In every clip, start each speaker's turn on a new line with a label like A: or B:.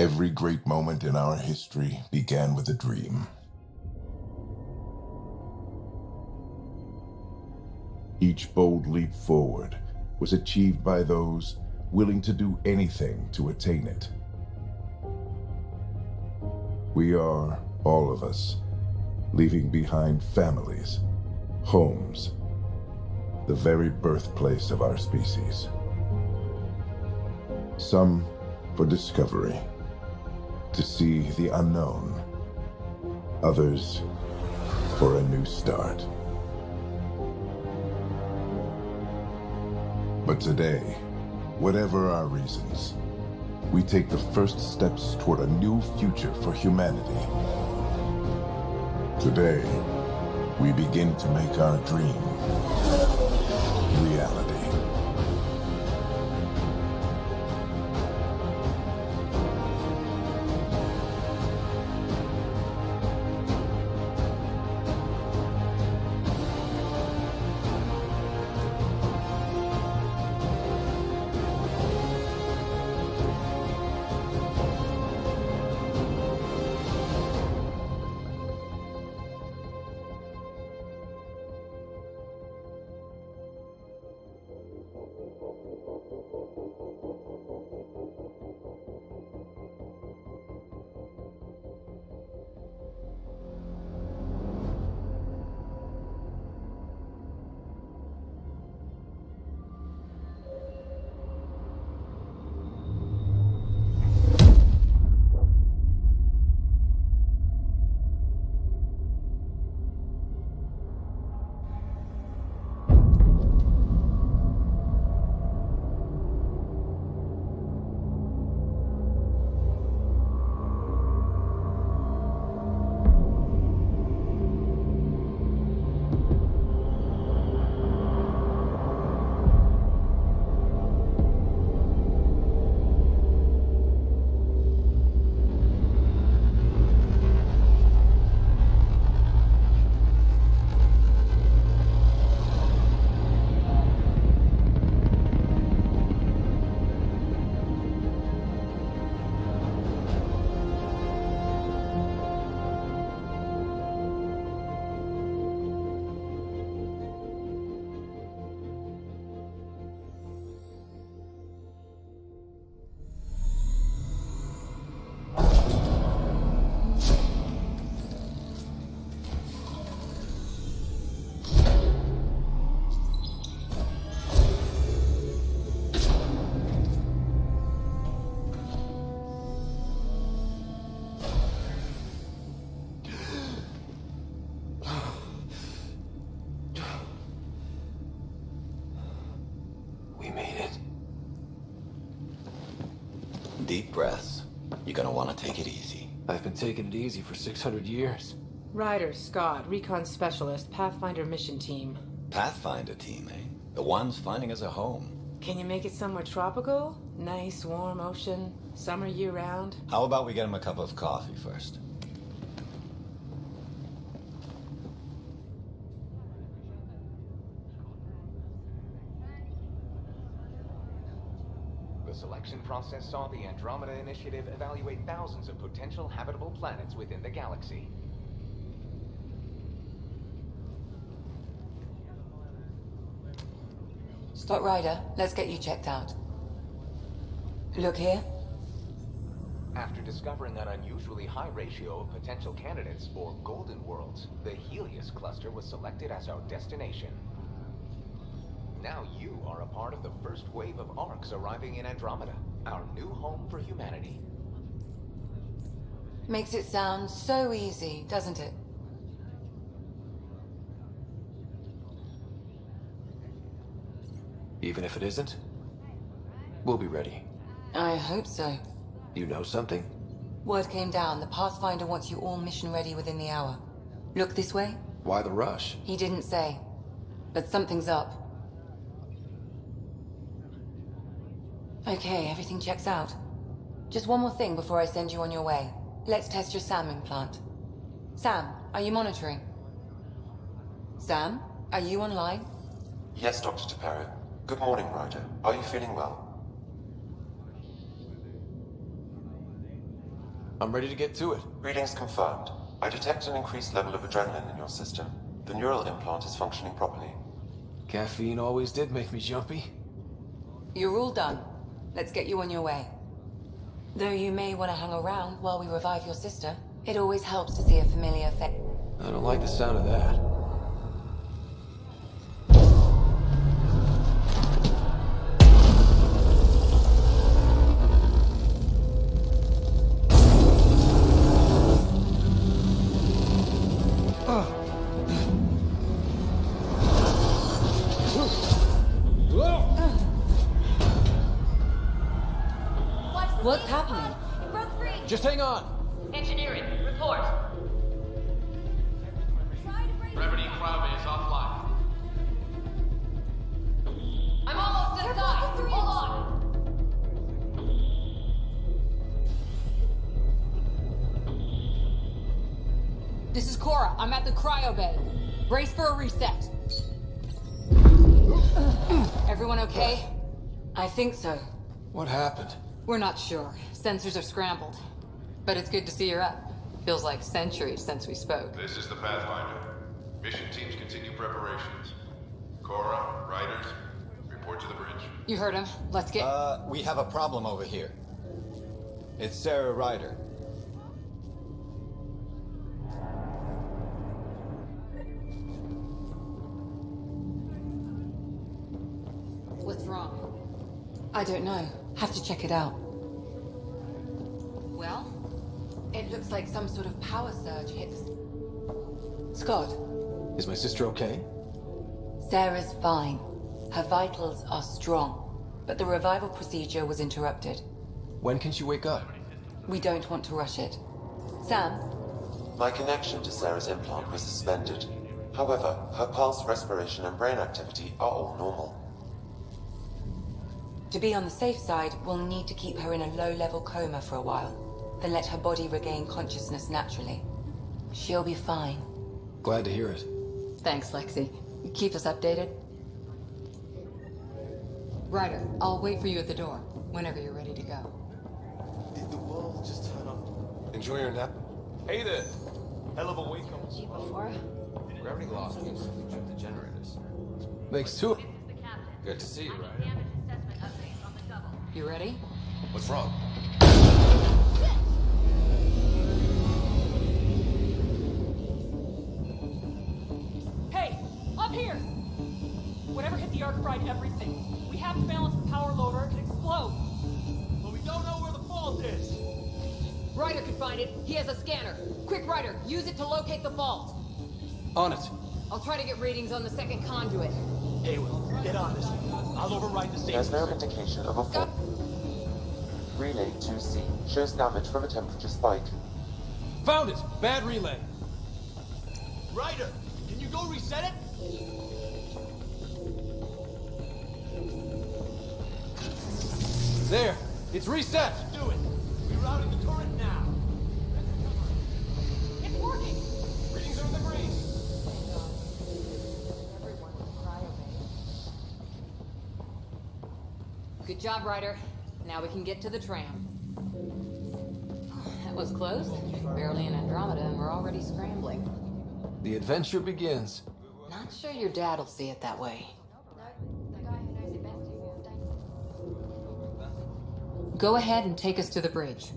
A: Every great moment in our history began with a dream. Each bold leap forward was achieved by those willing to do anything to attain it. We are, all of us, leaving behind families, homes, the very birthplace of our species. Some for discovery, to see the unknown. Others for a new start. But today, whatever our reasons, we take the first steps toward a new future for humanity. Today, we begin to make our dream reality.
B: Deep breaths. You're gonna want to take it easy.
C: I've been taking it easy for 600 years.
D: Ryder, Scott, Recon Specialist, Pathfinder Mission Team.
B: Pathfinder team, eh? The ones finding us a home.
D: Can you make it somewhere tropical? Nice, warm ocean, summer year-round?
B: How about we get him a cup of coffee first?
E: The selection process saw the Andromeda Initiative evaluate thousands of potential habitable planets within the galaxy.
F: Scott Ryder, let's get you checked out. Look here.
E: After discovering an unusually high ratio of potential candidates for golden worlds, the Helios cluster was selected as our destination. Now you are a part of the first wave of ARCs arriving in Andromeda, our new home for humanity.
F: Makes it sound so easy, doesn't it?
C: Even if it isn't, we'll be ready.
F: I hope so.
C: You know something?
F: Word came down. The Pathfinder wants you all mission ready within the hour. Look this way?
C: Why the rush?
F: He didn't say. But something's up. Okay, everything checks out. Just one more thing before I send you on your way. Let's test your SAM implant. Sam, are you monitoring? Sam, are you online?
G: Yes, Dr. Tapero. Good morning, Ryder. Are you feeling well?
C: I'm ready to get to it.
G: Readings confirmed. I detect an increased level of adrenaline in your system. The neural implant is functioning properly.
C: Caffeine always did make me jumpy.
F: You're all done. Let's get you on your way. Though you may want to hang around while we revive your sister. It always helps to see a familiar face.
C: I don't like the sound of that.
F: What's happening?
H: It broke free.
C: Just hang on.
H: Engineering, report.
I: Gravity cryo is offline.
H: I'm almost inside. Hold on.
J: This is Cora. I'm at the cryo bay. Brace for a reset. Everyone okay?
F: I think so.
C: What happened?
J: We're not sure. Sensors are scrambled. But it's good to see you're up. Feels like centuries since we spoke.
K: This is the Pathfinder. Mission teams continue preparations. Cora, Riders, report to the bridge.
J: You heard him. Let's get...
B: We have a problem over here. It's Sarah Ryder.
J: What's wrong?
F: I don't know. Have to check it out.
J: Well?
F: It looks like some sort of power surge hits. Scott,
C: Is my sister okay?
F: Sarah's fine. Her vitals are strong. But the revival procedure was interrupted.
C: When can she wake up?
F: We don't want to rush it. Sam,
G: My connection to Sarah's implant was suspended. However, her pulse, respiration, and brain activity are all normal.
F: to be on the safe side, we'll need to keep her in a low-level coma for a while. Then let her body regain consciousness naturally. She'll be fine.
C: Glad to hear it.
J: Thanks, Lexi. Keep us updated. Ryder, I'll wait for you at the door, whenever you're ready to go.
C: Did the world just turn off? Enjoy your nap.
I: Hey there. Hell of a wake up.
J: Before?
C: Gravity loss means we trip the generators. Makes two. Good to see you, Ryder.
J: You ready?
C: What's wrong?
L: Hey, up here! Whatever hit the arc fried everything. We have to balance the power load or it could explode.
I: But we don't know where the fault is.
J: Ryder could find it. He has a scanner. Quick, Ryder, use it to locate the vault.
C: On it.
J: I'll try to get readings on the second conduit.
I: Hey, Will, get on this. I'll override the
G: There's no
I: safety.
G: indication of a fault. Relay 2C shows damage from a temperature spike.
C: Found it! Bad relay.
I: Ryder, can you go reset it?
C: There! It's reset!
I: Do it. Rerouting the turret now.
L: It's working!
I: Readings are in the green.
J: Good job, Ryder. Now we can get to the tram. That was close. Barely in Andromeda and we're already scrambling.
C: The adventure begins.
J: Not sure your dad'll see it that way. Go ahead and take us to the bridge.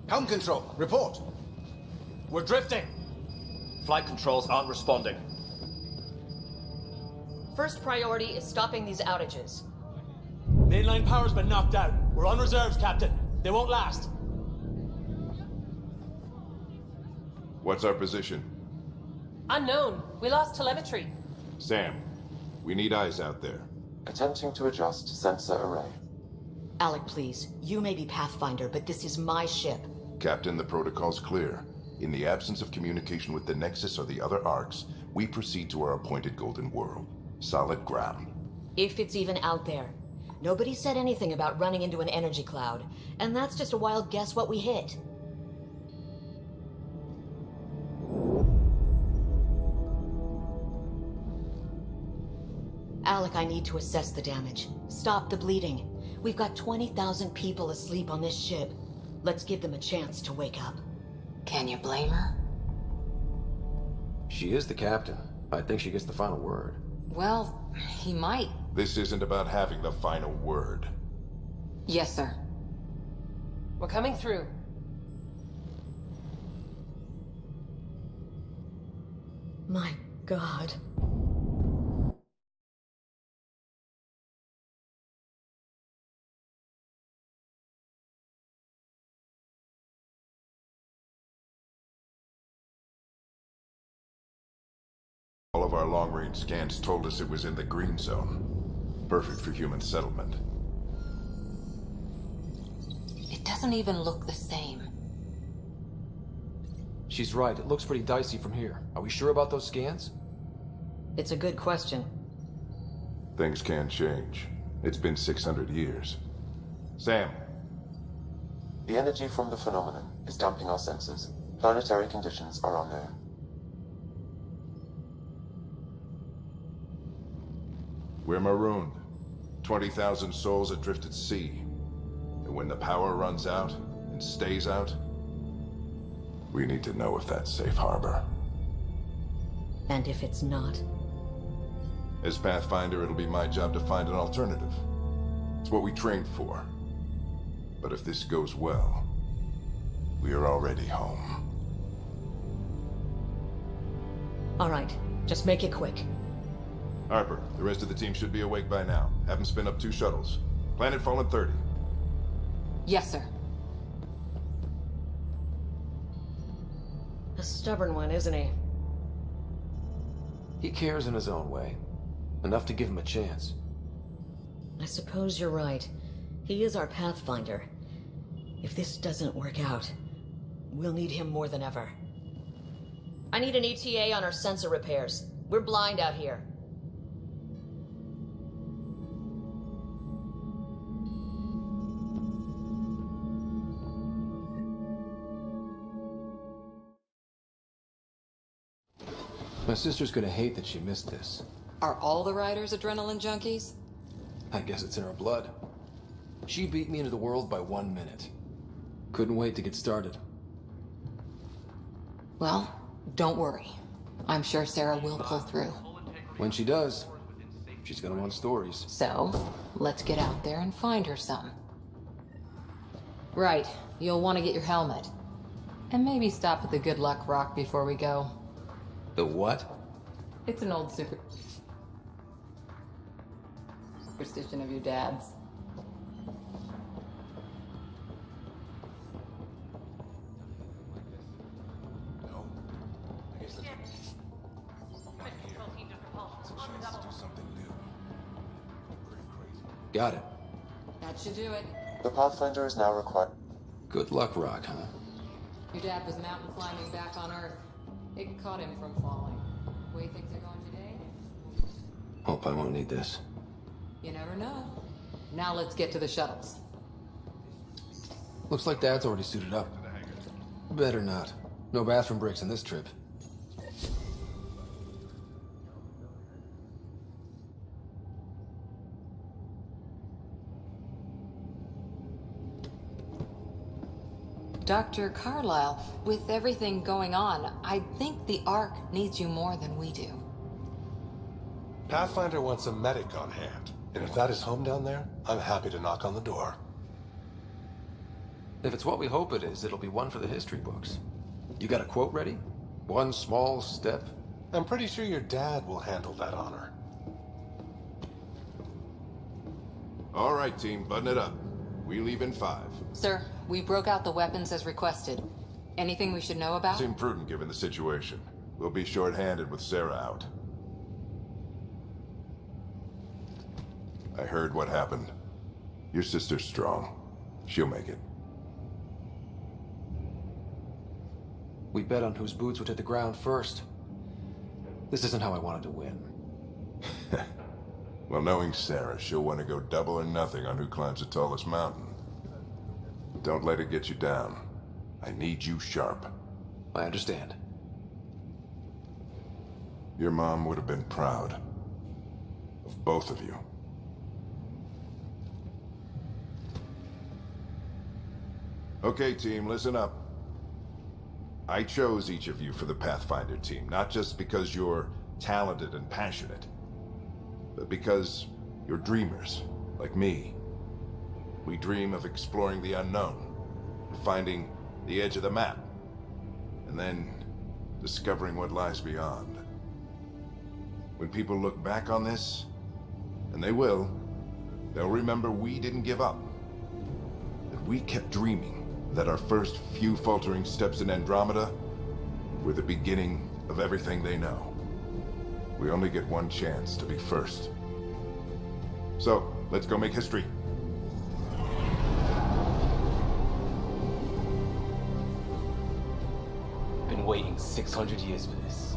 I: Helm control, report. We're drifting. Flight controls aren't responding.
H: First priority is stopping these outages.
I: Mainline power's been knocked out. We're on reserves, Captain. They won't last.
K: What's our position?
H: Unknown. We lost telemetry.
K: Sam, we need eyes out there.
G: Attempting to adjust sensor array.
M: Alec, please. You may be Pathfinder, but this is my ship.
K: Captain, the protocol's clear. In the absence of communication with the Nexus or the other arcs, we proceed to our appointed Golden World. Solid ground.
M: If it's even out there. Nobody said anything about running into an energy cloud, and that's just a wild guess what we hit. Alec, I need to assess the damage. Stop the bleeding. We've got 20,000 people asleep on this ship. Let's give them a chance to wake up.
F: Can you blame her?
C: She is the captain. I think she gets the final word.
F: Well, he might.
A: This isn't about having the final word.
F: Yes, sir.
H: We're coming through.
M: My God.
A: All of our long-range scans told us it was in the green zone. Perfect for human settlement.
F: It doesn't even look the same.
C: She's right. It looks pretty dicey from here. Are we sure about those scans?
M: It's a good question.
A: Things can change. It's been 600 years. Sam.
G: The energy from the phenomenon is damping our senses. Planetary conditions are unknown.
A: We're marooned. 20,000 souls adrift at sea. And when the power runs out, and stays out, we need to know if that's safe harbor.
M: And if it's not?
A: As Pathfinder, it'll be my job to find an alternative. It's what we trained for. But if this goes well, we are already home.
M: All right, just make it quick.
A: Harper, the rest of the team should be awake by now. Have them spin up 2 shuttles. Planet Fallen 30.
F: Yes, sir.
M: A stubborn one, isn't he?
C: He cares in his own way. Enough to give him a chance.
M: I suppose you're right. He is our Pathfinder. If this doesn't work out, we'll need him more than ever.
H: I need an ETA on our sensor repairs. We're blind out here.
C: My sister's gonna hate that she missed this.
F: Are all the riders adrenaline junkies?
C: I guess it's in her blood. She beat me into the world by 1 minute. Couldn't wait to get started.
F: Well, don't worry. I'm sure Sarah will pull through.
C: When she does, she's gonna want stories.
F: So, let's get out there and find her some. Right, you'll want to get your helmet. And maybe stop at the Good Luck Rock before we go.
C: The what?
F: It's an old superstition of your dad's.
C: Got it.
F: That should do it.
G: The Pathfinder is now required.
C: Good luck, Rock, huh?
F: Your dad was mountain climbing back on Earth. It caught him from falling. Way things are going today?
C: Hope I won't need this.
F: You never know. Now let's get to the shuttles.
C: Looks like Dad's already suited up. Better not. No bathroom breaks on this trip.
F: Dr. Carlyle, with everything going on, I think the Ark needs you more than we do.
N: Pathfinder wants a medic on hand, and if that is home down there, I'm happy to knock on the door.
C: If it's what we hope it is, it'll be one for the history books. You got a quote ready? One small step?
N: I'm pretty sure your dad will handle that honor.
A: All right, team, button it up. We leave in 5.
F: Sir, we broke out the weapons as requested. Anything we should know about?
A: Seemed prudent given the situation. We'll be short-handed with Sarah out. I heard what happened. Your sister's strong. She'll make it.
C: We bet on whose boots would hit the ground first. This isn't how I wanted to win.
A: Well, knowing Sarah, she'll want to go double or nothing on who climbs the tallest mountain. Don't let it get you down. I need you sharp.
C: I understand.
A: Your mom would have been proud of both of you. Okay, team, listen up. I chose each of you for the Pathfinder team, not just because you're talented and passionate, but because you're dreamers, like me. We dream of exploring the unknown, finding the edge of the map, and then discovering what lies beyond. When people look back on this, and they will, they'll remember we didn't give up. That we kept dreaming, that our first few faltering steps in Andromeda were the beginning of everything they know. We only get one chance to be first. So, let's go make history.
I: Been waiting 600 years for this.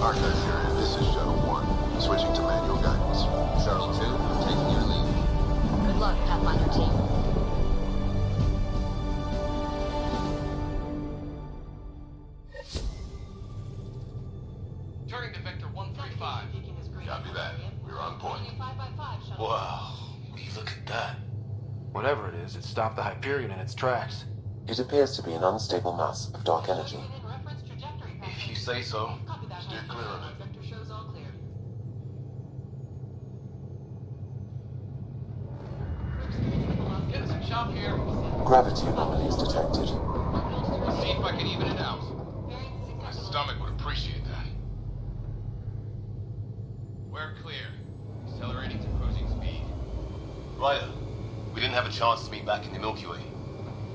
K: Archive area, this is Shuttle 1. Switching to manual guidance.
E: Shuttle 2, taking your lead.
H: Good luck, Pathfinder team.
K: Turning to Vector 135. Copy that. We're on point.
I: Wow, look at that. Whatever it is, it stopped the Hyperion in its tracks.
G: It appears to be an unstable mass of dark energy.
I: If you say so.
K: Steer clear of it.
E: Get some chop here.
G: Gravity anomalies detected.
K: See if I can even it out. My stomach would appreciate that. We're clear. Accelerating to cruising speed.
O: Ryder, we didn't have a chance to meet back in the Milky Way.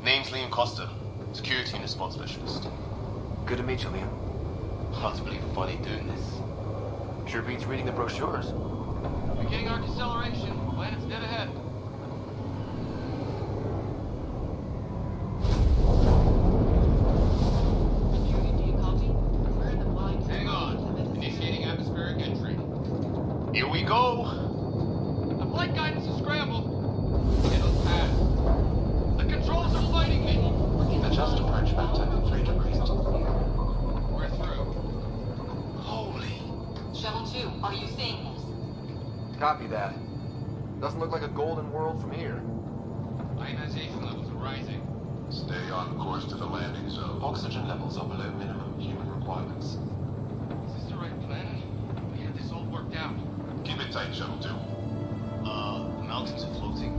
O: Name's Liam Costa, Security and Response Specialist.
I: Good to meet you, Liam.
O: Hard to believe we're finally doing this.
I: Sure beats reading the brochures.
K: Beginning our deceleration. Planet's dead ahead. Hang on. Initiating atmospheric entry.
O: Here we go!
K: The flight guidance is scrambled. It'll pass. The controls are fighting me.
G: Adjust approach vector 3 degrees to the rear.
K: We're through.
O: Holy...
J: Shuttle 2, are you seeing this?
I: Copy that. Doesn't look like a golden world from here.
K: Ionization levels are rising. Stay on course to the landing zone.
G: Oxygen levels are below minimum human requirements.
K: Is this the right planet? We had this all worked out. Keep it tight, Shuttle 2.
O: The mountains are floating.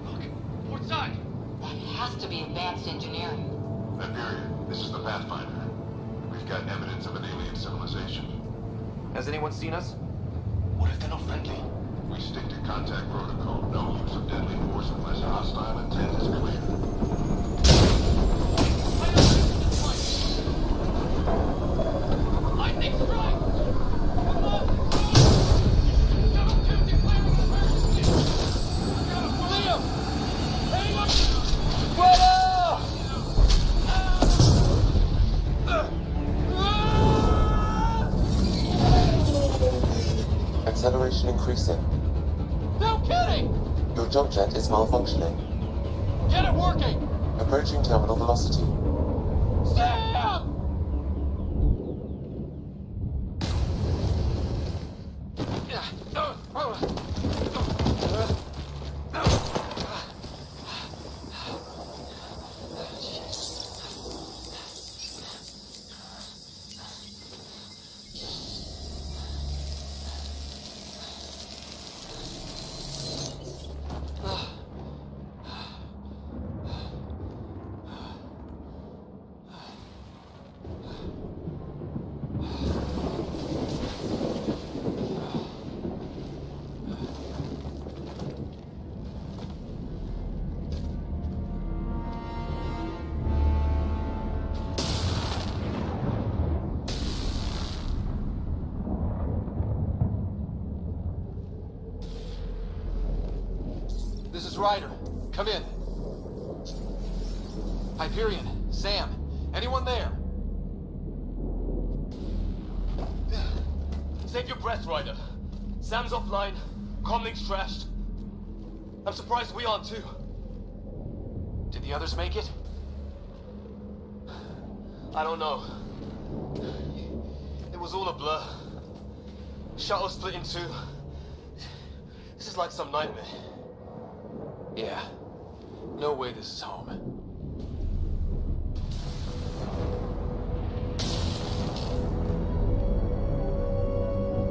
K: Look, port side.
J: That has to be advanced engineering.
K: Hyperion, this is the Pathfinder. We've got evidence of an alien civilization.
I: Has anyone seen us?
O: What if they're not friendly?
K: We stick to contact protocol. No use of deadly force unless hostile intent is clear. Lightning strike! Shuttle 2 declaring emergency! Liam! Hang on!
G: Acceleration increasing.
K: No kidding!
G: Your jump jet is malfunctioning.
K: Get it working!
G: Approaching terminal velocity.
K: Sam!
C: is Ryder. Come in. Hyperion, Sam, anyone there?
O: Save your breath, Ryder. Sam's offline. Comlink's trashed. I'm surprised we aren't too.
C: Did the others make it?
O: I don't know. It was all a blur. Shuttle split in two. This is like some nightmare.
C: Yeah. No way this is home.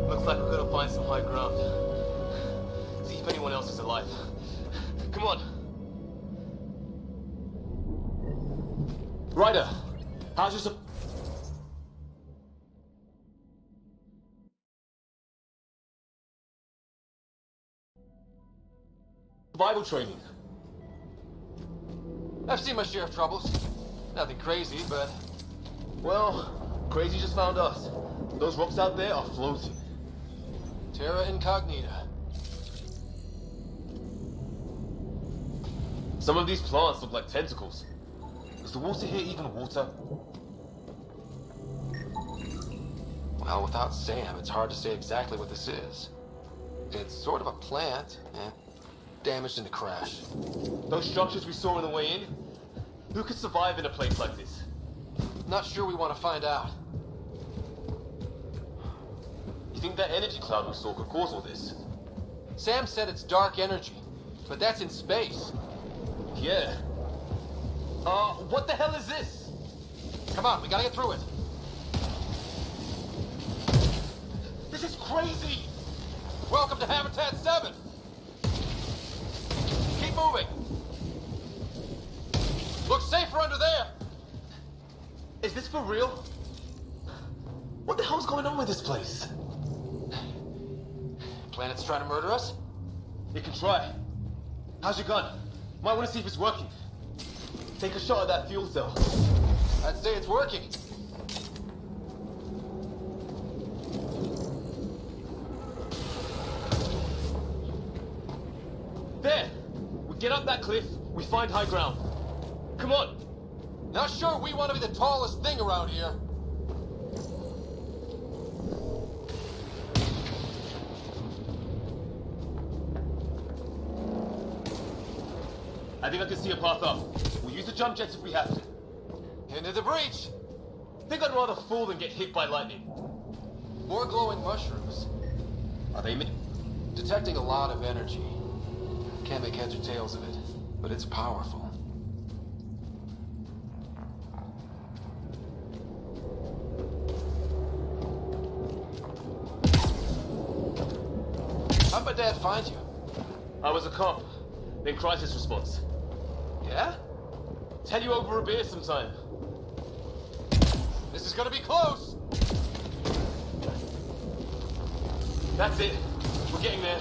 O: Looks like we're gonna find some high ground. See if anyone else is alive. Come on. Ryder, how's your survival training?
C: I've seen my share of troubles. Nothing crazy, but...
O: Well, crazy just found us. Those rocks out there are floating.
C: Terra Incognita.
O: Some of these plants look like tentacles. Is the water here even water?
C: Well, without Sam, it's hard to say exactly what this is. It's sort of a plant, damaged in the crash.
O: Those structures we saw on the way in? Who could survive in a place like this?
C: Not sure we want to find out.
O: You think that energy cloud we saw could cause all this?
C: Sam said it's dark energy, but that's in space.
O: Yeah. What the hell is this?
C: Come on, we gotta get through it.
O: This is crazy!
C: Welcome to Habitat 7! Keep moving! Looks safer under there!
O: Is this for real? What the hell's going on with this place?
C: Planet's trying to murder us?
O: You can try. How's your gun? Might want to see if it's working. Take a shot at that fuel cell.
C: I'd say it's working.
O: There! We get up that cliff, we find high ground. Come on!
C: Not sure we want to be the tallest thing around here.
O: I think I can see a path up. We'll use the jump jets if we have to.
C: Into the breach!
O: Think I'd rather fall than get hit by lightning.
C: More glowing mushrooms.
O: Are they
C: detecting a lot of energy. Can't make heads or tails of it, but it's powerful. How'd my dad find you?
O: I was a cop, then crisis response.
C: Yeah?
O: Tell you over a beer sometime.
C: This is gonna be close!
O: That's it. We're getting there.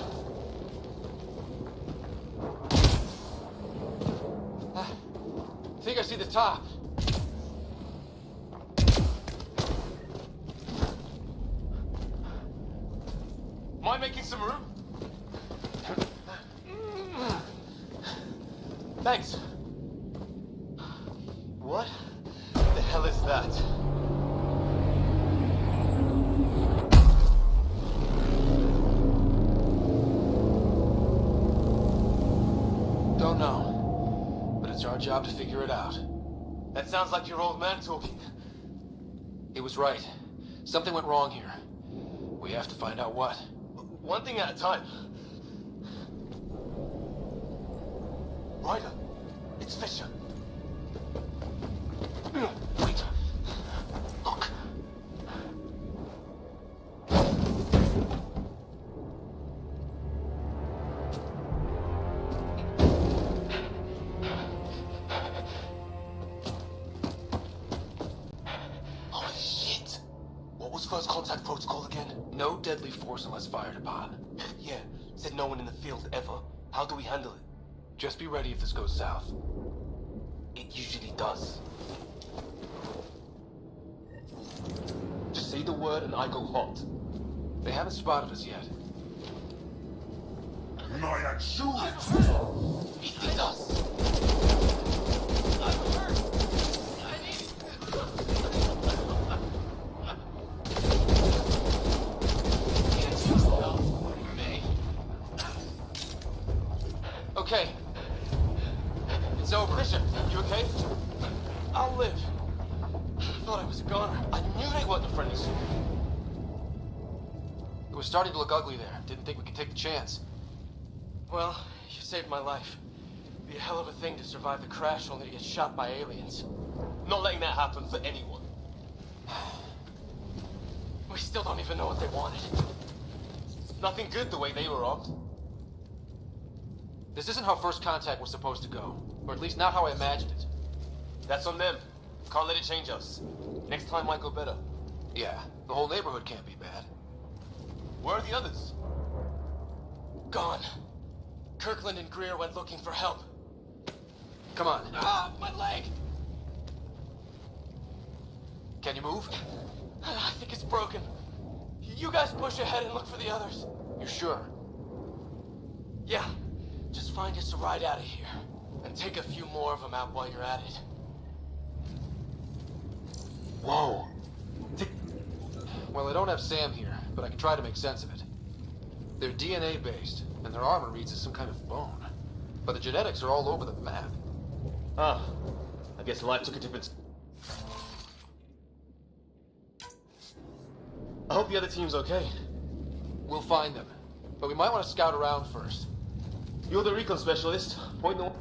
C: I think I see the top.
O: Mind making some room?
C: Thanks.
O: What the hell is that?
C: Don't know, but it's our job to figure it out.
O: That sounds like your old man talking.
C: He was right. Something went wrong here. We have to find out what.
O: One thing at a time. Ryder, it's Fisher. Wait. Look. Holy shit. What was first contact protocol again?
C: No deadly force unless fired upon.
O: Yeah, said no one in the field ever. How do we handle it?
C: Just be ready if this goes south.
O: It usually does. Just say the word and I go hot.
C: They haven't spotted us yet.
K: 나야 죽었어.
I: He sees us! I'm hurt! I need... Can't you help me?
C: Okay. It's over.
I: Bishop, you okay? I'll live. Thought I was a goner. I knew they weren't the friendly suit.
C: It was starting to look ugly there. Didn't think we could take the chance.
I: Well, you saved my life. Be a hell of a thing to survive the crash only to get shot by aliens. Not letting that happen for anyone. We still don't even know what they wanted. Nothing good the way they were armed.
C: This isn't how first contact was supposed to go. Or at least not how I imagined it.
I: That's on them. Can't let it change us. Next time might go better.
C: Yeah, the whole neighborhood can't be bad.
I: Where are the others? Gone. Kirkland and Greer went looking for help.
C: Come on.
I: Ah, my leg!
C: Can you move?
I: I think it's broken. You guys push ahead and look for the others.
C: You sure?
I: Yeah. Just find us a ride out of here. And take a few more of them out while you're at it.
C: Whoa. Well, I don't have Sam here, but I can try to make sense of it. They're DNA based, and their armor reads as some kind of bone. But the genetics are all over the map.
I: Ah, I guess life took a different... I hope the other team's okay.
C: We'll find them, but we might want to scout around first.
I: You're the recon specialist. Point the...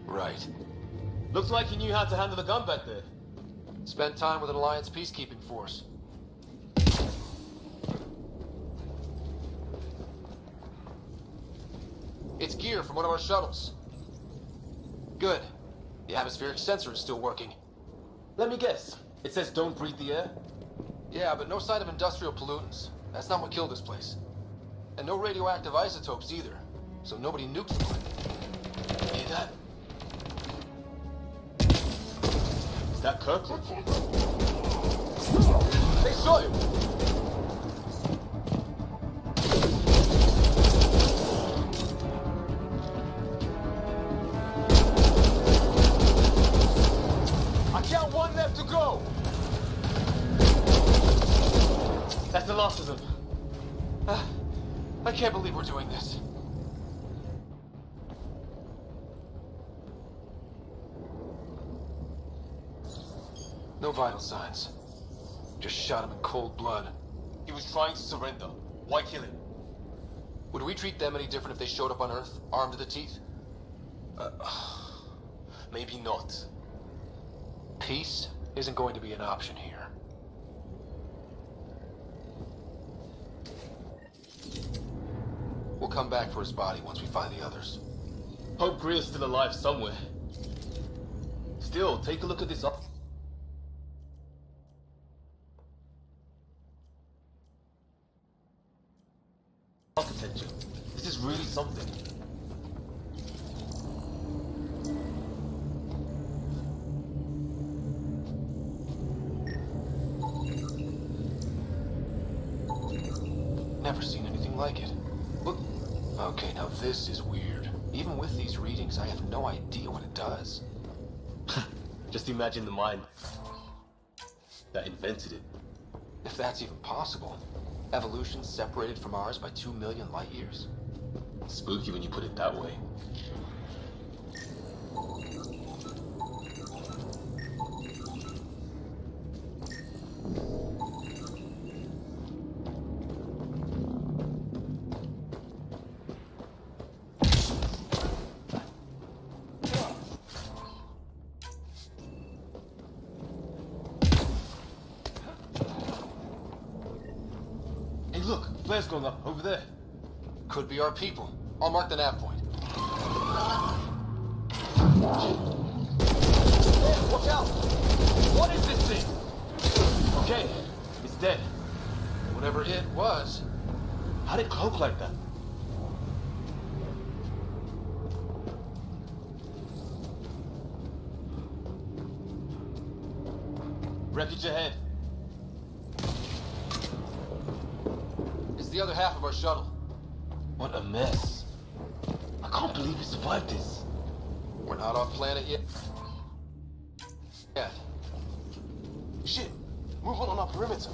C: Right.
I: Looks like you knew how to handle the gun back there.
C: Spent time with an Alliance peacekeeping force. It's gear from one of our shuttles. Good. The atmospheric sensor is still working.
I: Let me guess. It says don't breathe the air?
C: Yeah, but no sign of industrial pollutants. That's not what killed this place. And no radioactive isotopes either. So nobody nuked the place.
I: Hear that? Is that Kirkland? They shot him! I count one left to go! That's the last of them.
C: I can't believe we're doing this. No vital signs. Just shot him in cold blood.
I: He was trying to surrender. Why kill him?
C: Would we treat them any different if they showed up on Earth, armed to the teeth?
I: Maybe not.
C: Peace isn't going to be an option here. We'll come back for his body once we find the others.
I: Hope Greer's still alive somewhere. Still, take a look at this architecture. This is really something.
C: Never seen anything like it. Look. Okay, now this is weird. Even with these readings, I have no idea what it does.
I: Just imagine the mind that invented it.
C: If that's even possible. Evolution separated from ours by 2 million light years.
I: Spooky when you put it that way.
O: flares going up over there.
C: Could be our people. I'll mark the nav point.
O: Watch out! What is this thing? Okay, it's dead.
C: Whatever it was.
O: How did it cloak like that? Wreckage ahead.
C: It's the other half of our shuttle.
O: What a mess. I can't believe we survived this.
C: We're not off planet yet.
O: Shit, move on our perimeter.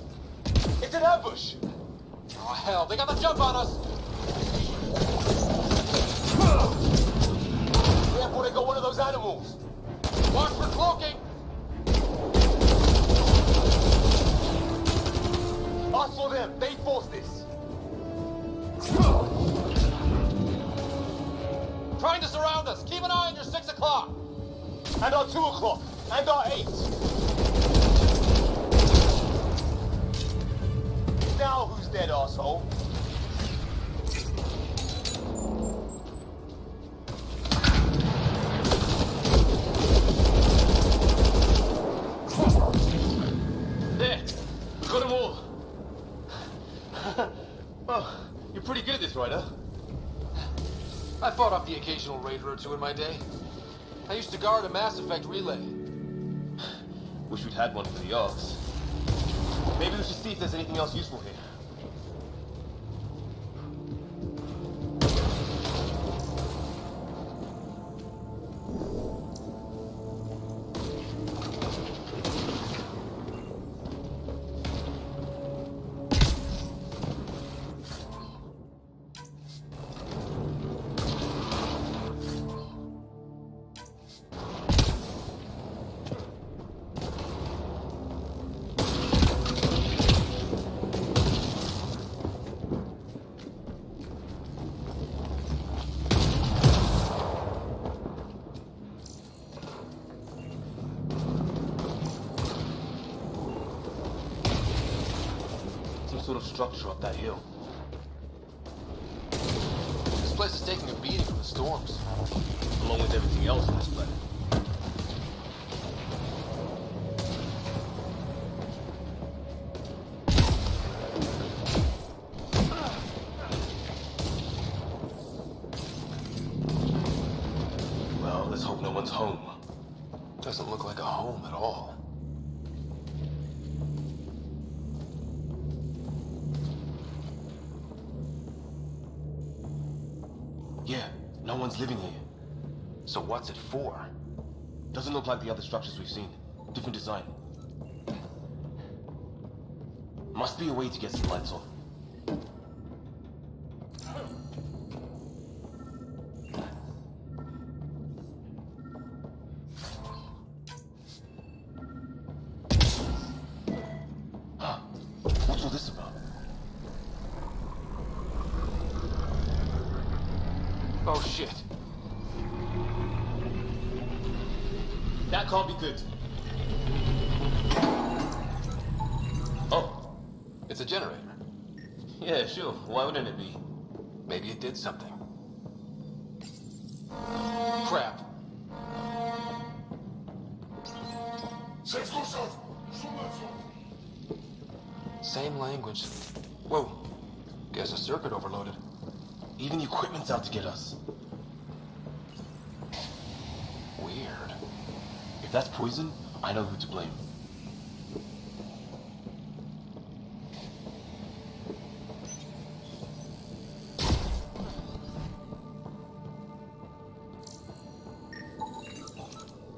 O: It's an ambush!
C: Oh hell, they got the jump on us!
O: Careful, they got one of those animals.
C: Watch for cloaking!
O: I saw them, they forced this.
C: Trying to surround us! Keep an eye on your 6 o'clock!
O: And our 2 o'clock, and our 8. Now who's dead, asshole? There! We got them all! Oh, you're pretty good at this, Ryder.
C: I fought off the occasional raider or two in my day. I used to guard a Mass Effect relay.
O: Wish we'd had one for the Arks. Maybe we should see if there's anything else useful here. Sort of structure up that hill.
C: This place is taking a beating from the storms.
O: Along with everything else on this planet. Well, let's hope no one's home.
C: Doesn't look like a home at all.
O: Yeah, no one's living here.
C: So what's it for?
O: Doesn't look like the other structures we've seen. Different design. Must be a way to get some lights on. Huh. What's all this about?
C: Oh shit.
O: That can't be good. Oh.
C: It's a generator.
O: Yeah, sure. Why wouldn't it be?
C: Maybe it did something. Crap. Same language. Whoa. Guess a circuit overloaded.
O: Even the equipment's out to get us.
C: Weird.
O: If that's poison, I know who to blame.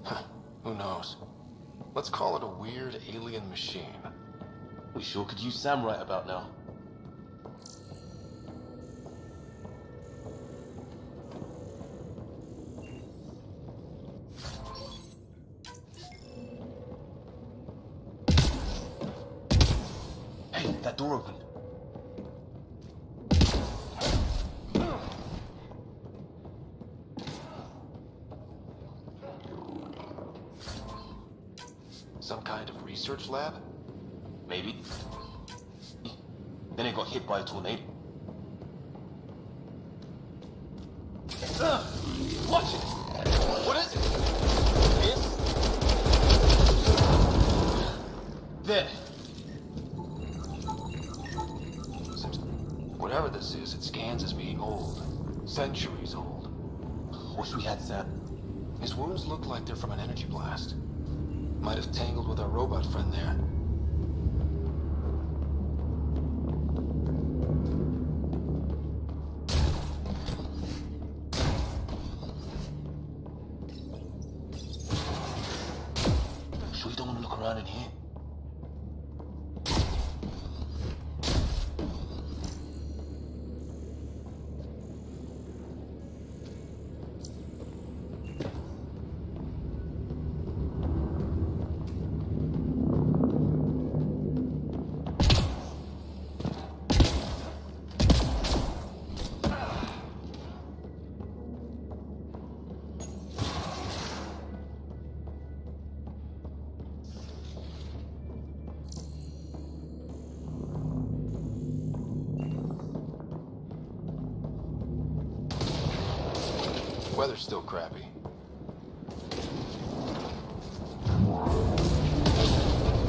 C: Huh. Who knows? Let's call it a weird alien machine.
O: We sure could use Sam right about now. Hey, that door opened.
C: Some kind of research lab?
O: Maybe. Then it got hit by a tornado.
C: Watch it! What is it?
I: There.
C: Whatever this is, it scans as being old. Centuries old.
I: Wish we had Sam.
C: His wounds look like they're from an energy blast. Might have tangled with our robot friend there.
I: Sure you don't want to look around in here?
C: Weather's still crappy.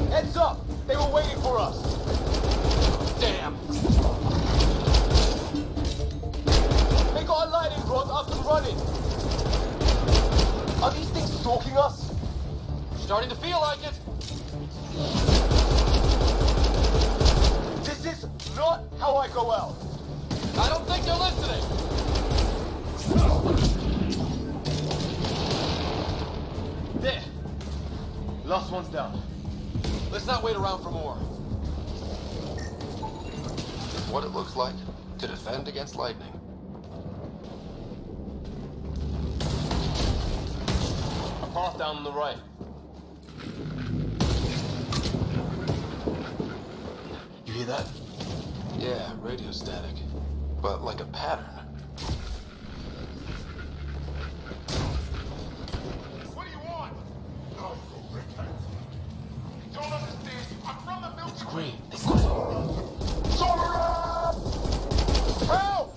I: Heads up! They were waiting for us!
C: Damn!
I: They got a lightning rod up and running! Are these things stalking us?
C: Starting to feel like it!
I: This is not how I go out!
C: I don't think they're listening!
I: There! Last one's down.
C: Let's not wait around for more. What it looks like to defend against lightning.
I: A path down on the right. You hear that?
C: Yeah, radio static. But like a pattern.
K: What do you want? No, don't understand. I'm from the military.
I: It's green.
C: Help!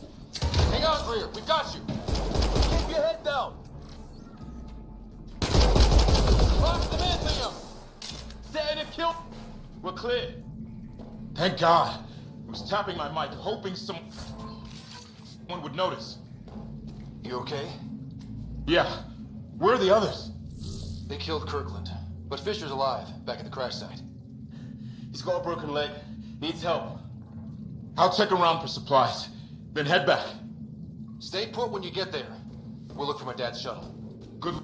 C: Hang on, Greer. We got you.
I: Keep your head down.
C: Lock them in, Liam.
I: Set and kill. We're clear.
K: Thank God. I was tapping my mic, hoping someone would notice.
C: You okay?
K: Yeah. Where are the others?
C: They killed Kirkland. But Fisher's alive, back at the crash site.
I: He's got a broken leg. Needs help.
K: I'll check around for supplies, then head back.
C: Stay put when you get there. We'll look for my dad's shuttle.
K: Good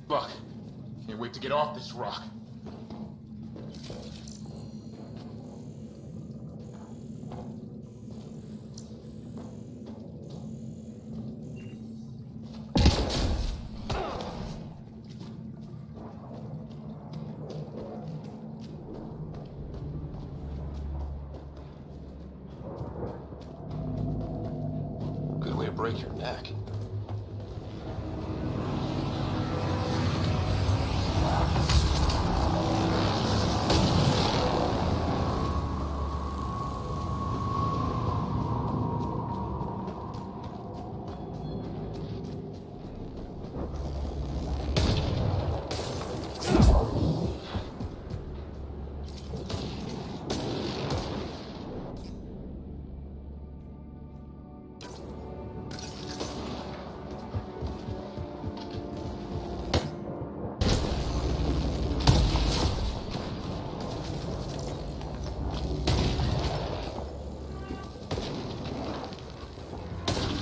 K: luck. Can't wait to get off this rock.
C: Good way to break your neck.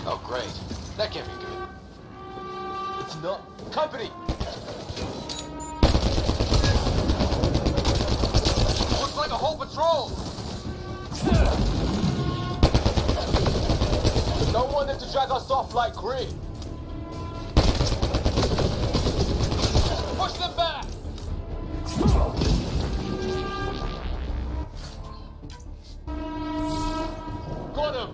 C: Oh, great. That can't be good.
I: It's not. Company!
C: Looks like a whole patrol!
I: No wonder to drag us off like green.
C: Push them back!
I: Got him!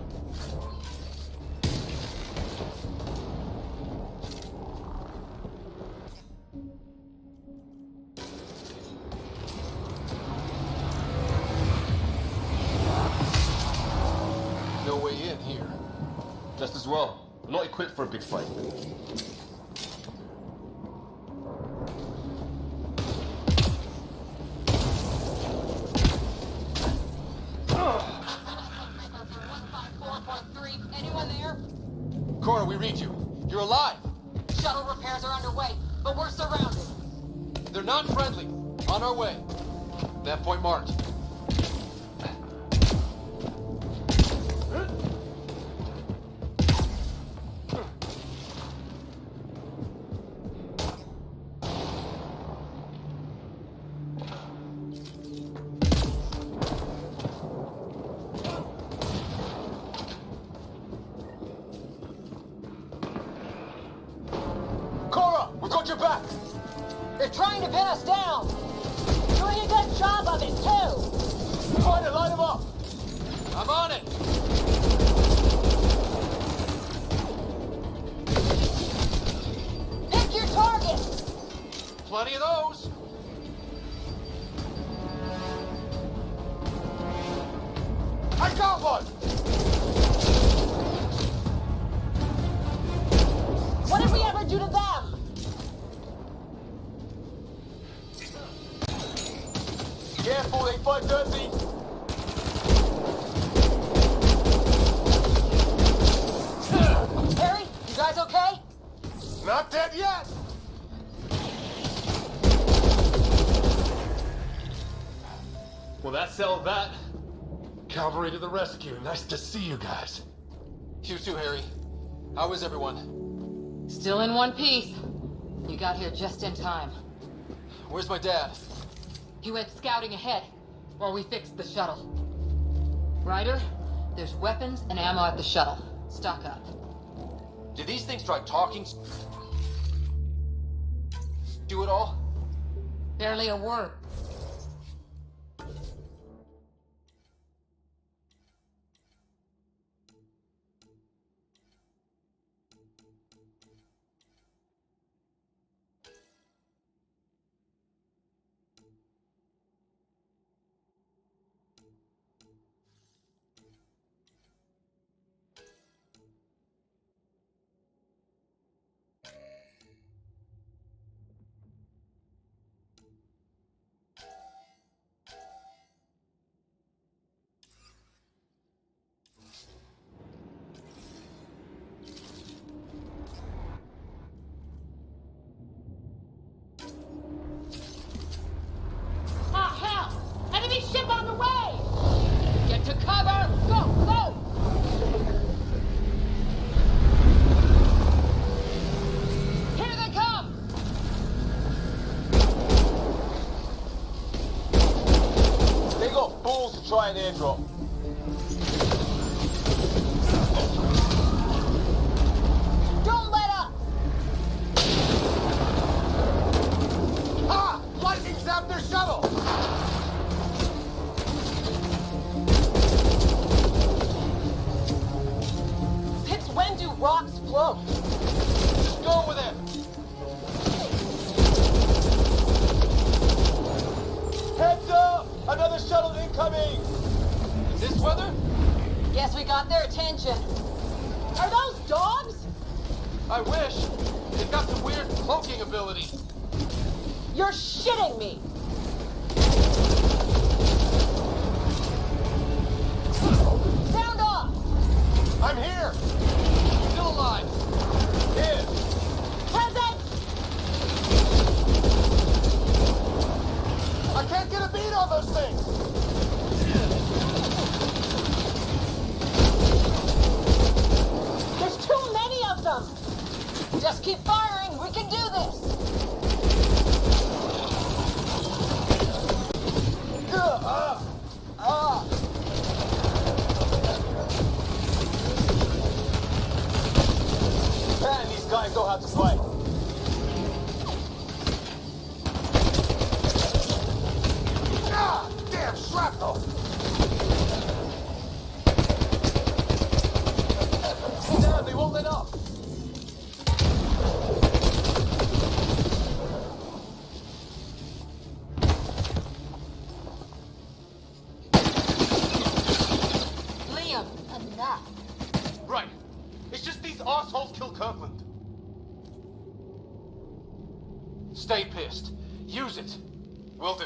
C: No way in here.
I: Just as well. We're not
O: equipped for a big fight.
J: Anyone there?
C: Cora, we read you. You're alive.
J: Shuttle repairs are underway, but we're surrounded.
C: They're not friendly. On our way. That point marked.
I: Cora, we got your back!
J: They're trying to pin us down! Doing a good job of it, too!
I: Try to light them up!
C: I'm on it!
J: Pick your targets!
C: Plenty of those!
I: I got one!
J: What did we ever do to them?
I: Careful, they fight dirty!
J: Harry, you guys okay?
I: Not dead yet!
C: Well, that settled that. Cavalry to the rescue. Nice to see you guys. You too, Harry. How is everyone?
J: Still in one piece. You got here just in time.
C: Where's my dad?
J: He went scouting ahead while we fixed the shuttle. Ryder, there's weapons and ammo at the shuttle. Stock up.
C: Did these things try talking? Do it all?
J: Barely a word. Ah, hell! Enemy ship on the way! Get to cover! Go, go! Here they come!
I: They got balls to try an airdrop.
J: Don't let up!
I: Ah! Lightning zapped their shuttle!
J: Since when do rocks float?
I: Just go with it! Heads up! Another shuttle incoming!
C: Is this weather?
J: Guess we got their attention. Are those dogs?
C: I wish. They've got some weird cloaking ability.
J: You're shitting me! Sound off!
I: I'm here!
C: Still alive.
I: Here!
J: Present!
I: I can't get a beat on those things!
J: There's too many of them! Just keep firing, we can do this!
I: Man, these guys know how to fight. Ah! Damn shrapnel! Damn, they won't let up!
J: Liam, enough.
I: Right. It's just these assholes kill Kirkland.
C: Stay pissed. Use it.
I: Will do.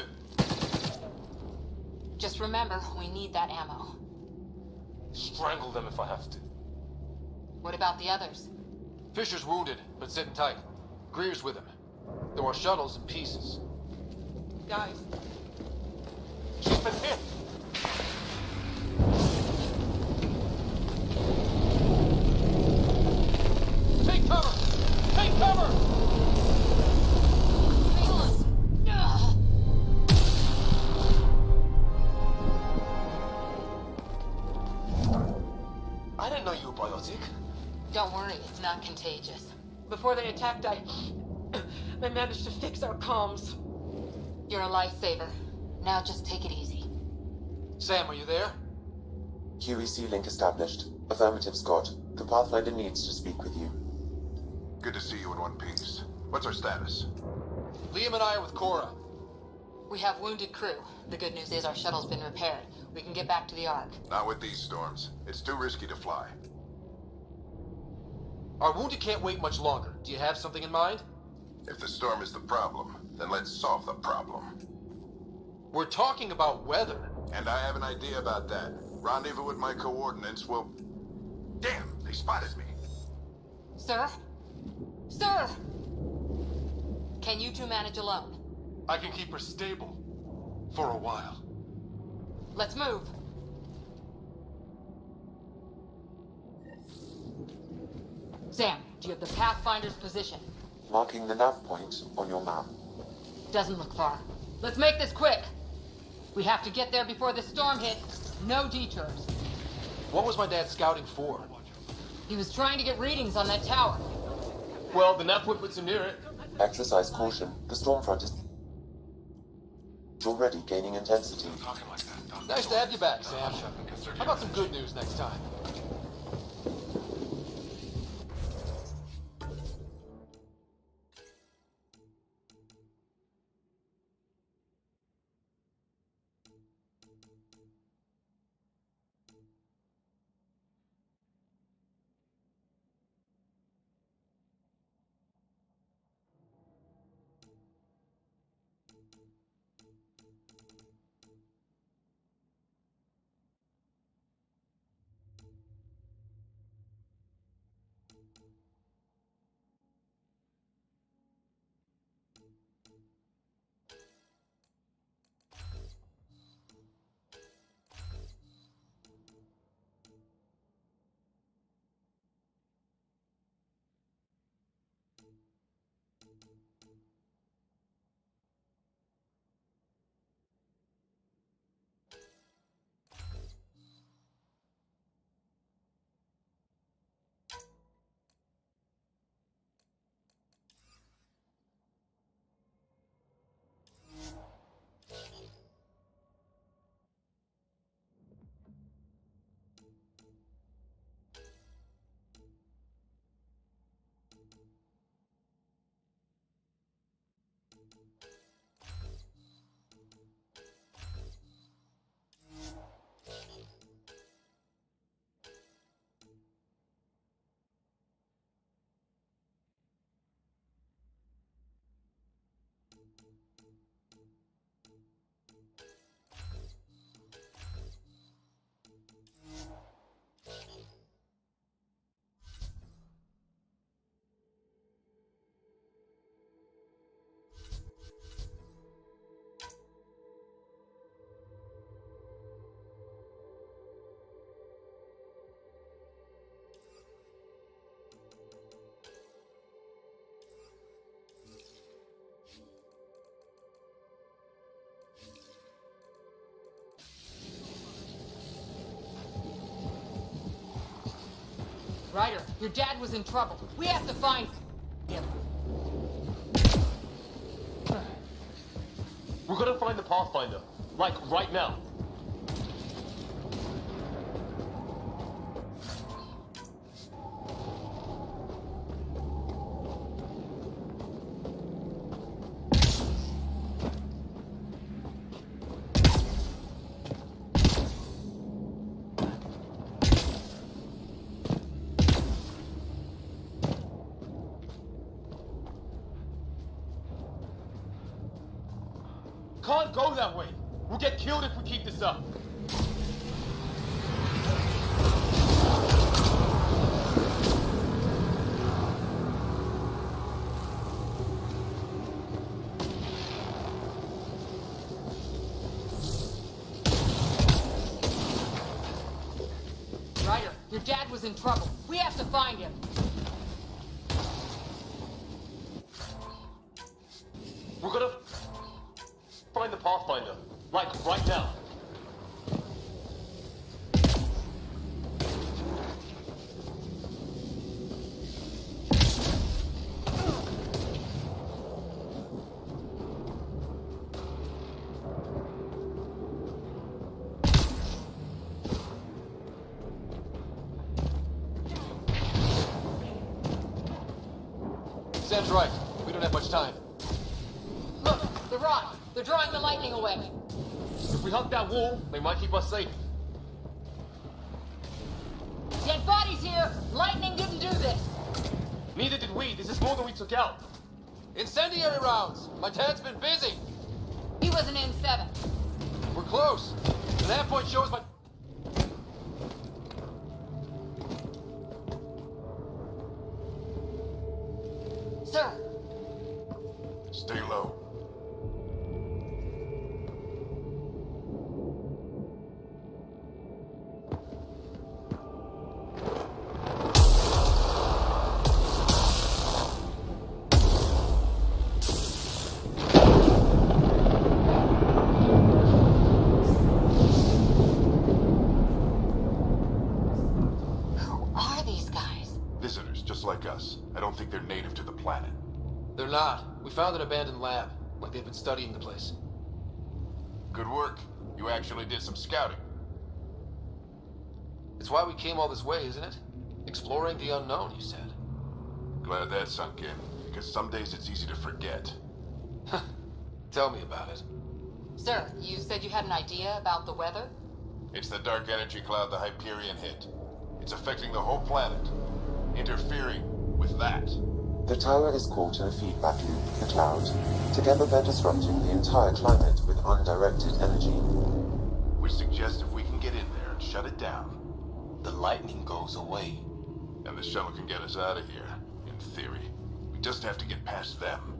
J: Just remember, we need that ammo.
I: Strangle them if I have to.
J: What about the others?
C: Fisher's wounded, but sitting tight. Greer's with him. There are shuttles and pieces.
L: Guys,
I: Keep him hit!
C: Take cover! Take cover!
I: I didn't know you were biotic.
J: Don't worry, it's not contagious.
L: before they attacked, I managed to fix our comms.
J: You're a lifesaver. Now just take it easy.
C: Sam, are you there?
G: QEC link established. Affirmative, Scott. The Pathfinder needs to speak with you.
K: Good to see you in one piece. What's our status?
C: Liam and I are with Cora.
J: We have wounded crew. The good news is our shuttle's been repaired. We can get back to the Ark.
K: Not with these storms. It's too risky to fly.
C: Our wounded can't wait much longer. Do you have something in mind?
K: If the storm is the problem, then let's solve the problem.
C: We're talking about weather.
K: And I have an idea about that. Rendezvous with my coordinates will... Damn, they spotted me.
J: Sir? Sir! Can you two manage alone?
C: I can keep her stable. For a while.
J: Let's move. Sam, do you have the Pathfinder's position?
G: Marking the nav point on your map.
J: Doesn't look far. Let's make this quick. We have to get there before the storm hits. No detours.
C: What was my dad scouting for?
J: He was trying to get readings on that tower.
I: Well, the nav whippets are near it.
G: Exercise caution. The storm front is already gaining intensity.
C: Nice to have you back, Sam. How about some good news next time?
J: Ryder, your dad was in trouble. We have to find him.
I: We're gonna find the Pathfinder. Like, right now. can't go that way. We'll get killed if we keep this up.
J: Ryder, your dad was in trouble. We have to find him.
I: We're gonna find the Pathfinder. Like, right now.
C: Sam's right. We don't have much time.
J: Look, the rod. They're drawing the lightning away.
I: If we hug that wall, they might keep us safe.
J: Dead bodies here. Lightning didn't do this.
I: Neither did we. This is more than we took out.
C: Incendiary rounds! My dad's been busy!
J: He was an N7.
C: We're close. The nav point shows my...
J: Sir,
A: Stay low.
F: Who are these guys?
A: Visitors, just like us. I don't think they're native to the planet.
C: They're not. We found an abandoned lab. Like they've been studying the place.
A: Good work. You actually did some scouting.
C: It's why we came all this way, isn't it? Exploring the unknown, you said.
A: Glad that sunk in, because some days it's easy to forget.
C: Tell me about it.
J: Sir, you said you had an idea about the weather?
A: It's the dark energy cloud the Hyperion hit. It's affecting the whole planet. Interfering with that.
G: The tower is caught in a feedback loop, the cloud. Together they're disrupting the entire climate with undirected energy.
A: Which suggests if we can get in there and shut it down,
B: The lightning goes away.
A: and the shuttle can get us out of here, in theory. We just have to get past them.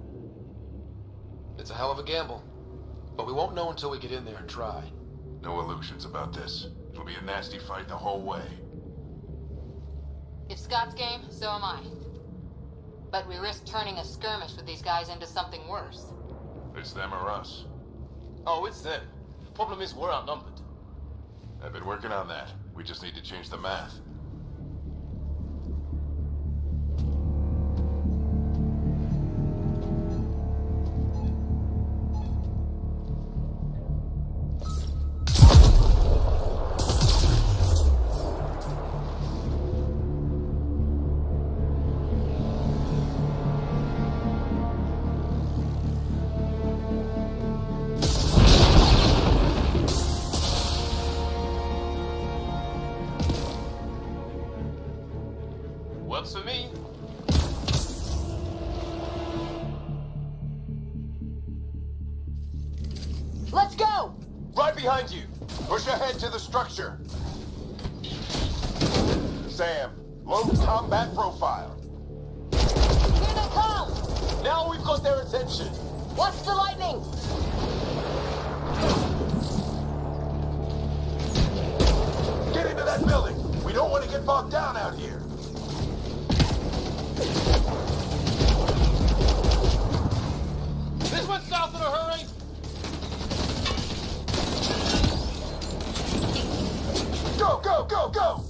C: It's a hell of a gamble. But we won't know until we get in there and try.
A: No illusions about this. It'll be a nasty fight the whole way.
J: If Scott's game, so am I. But we risk turning a skirmish with these guys into something worse.
A: It's them or us.
I: Oh, it's them. Problem is, we're outnumbered.
A: I've been working on that. We just need to change the math.
I: Works for me.
J: Let's go!
A: Right behind you! Push ahead to the structure! Sam, low combat profile.
J: Here they come!
I: Now we've got their attention.
J: Watch the lightning!
A: Get into that building! We don't want to get bogged down out here!
I: This one's south in a hurry.
A: Go, go, go, go!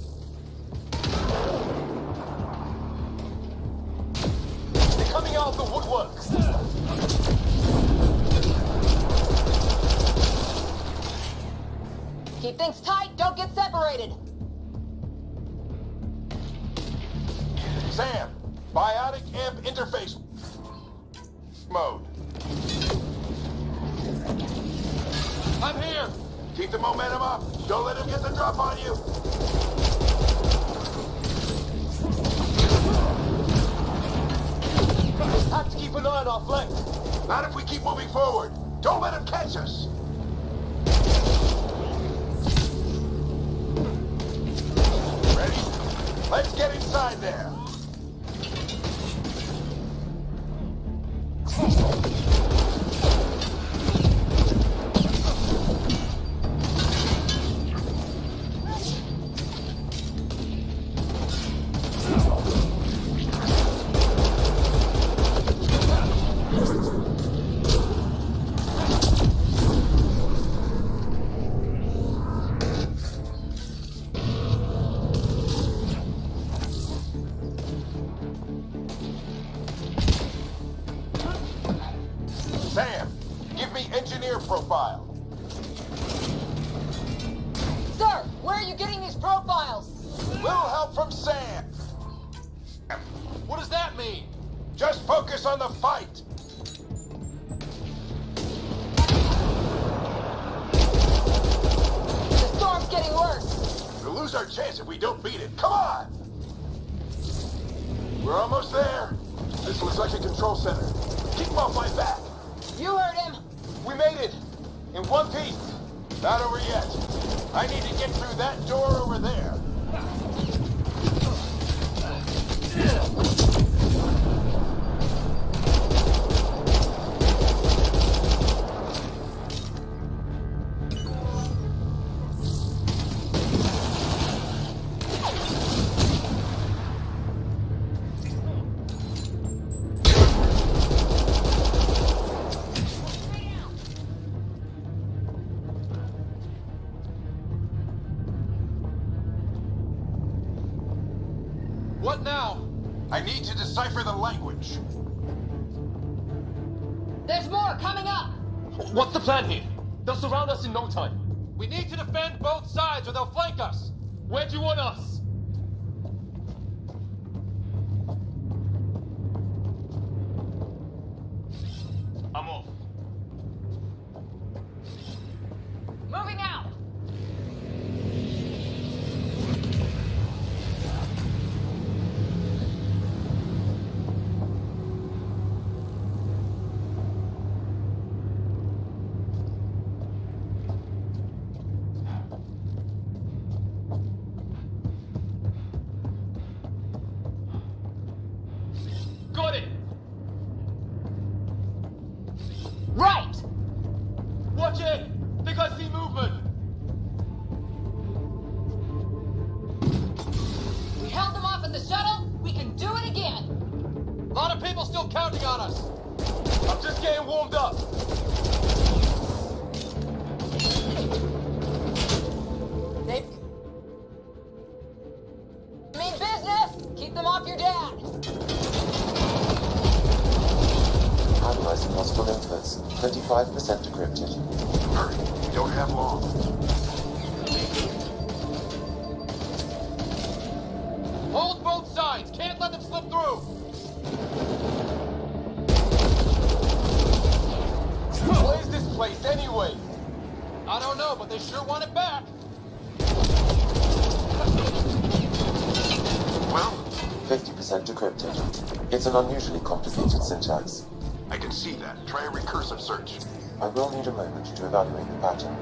I: They're coming out of the woodwork.
J: Keep things tight, don't get separated!
A: Sam, biotic amp interface mode.
C: I'm here!
A: Keep the momentum up. Don't let him get the drop on you.
I: Have to keep an eye on our flank.
A: Not if we keep moving forward. Don't let him catch us! Ready? Let's get inside there! Sam, give me engineer profile.
F: Sir, where are you getting these profiles?
A: Little help from Sam.
C: What does that mean?
A: Just focus on the fight.
F: The storm's getting worse.
A: We'll lose our chance if we don't beat it. Come on! We're almost there. This looks like a control center. Keep him off my back.
F: You heard him.
A: We made it. In one piece. Not over yet. I need to get through that door over there.
C: What now?
A: I need to decipher the language.
J: There's more coming up!
I: What's the plan here? They'll surround us in no time.
C: We need to defend both sides or they'll flank us.
I: Where do you want us? I'm off.
J: Moving out!
I: Got it!
J: Right!
I: Watch it! Think I see movement!
J: We held them off at the shuttle. We can do it again.
C: A lot of people still counting on us.
I: I'm just getting warmed up.
F: They mean business. Keep them off your dad.
G: Analyzing possible inputs. 25% decrypted.
A: Hurry. We don't have long.
C: Hold both sides. Can't let them slip through.
I: Where's this place anyway?
C: I don't know, but they sure want it back.
A: Well,
G: 50% decrypted. It's an unusually complicated syntax.
A: I can see that. Try a recursive search.
G: I will need a moment to evaluate the pattern.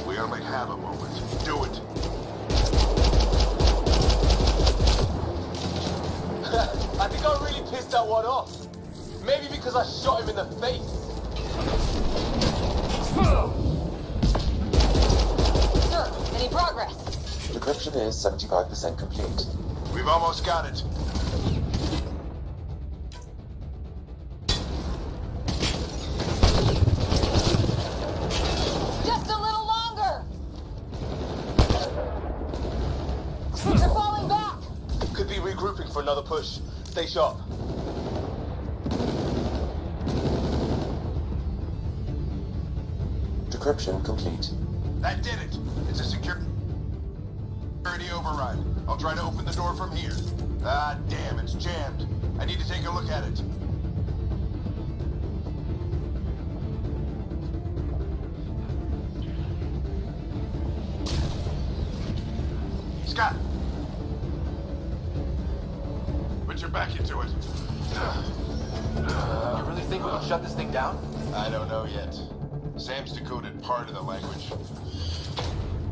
A: We only have a moment. Do it.
I: I think I really pissed that one off. Maybe because I shot him in the face.
F: Sir, any progress?
G: Decryption is 75% complete.
A: We've almost got it.
F: Just a little longer. They're falling back.
I: Could be regrouping for another push. Stay sharp.
G: Decryption complete.
A: That did it. It's a security override. I'll try to open the door from here. Ah, damn, it's jammed. I need to take a look at it. Scott! Put your back into it.
C: You really think we can shut this thing down?
A: I don't know yet.
K: Sam's decoded part of the language.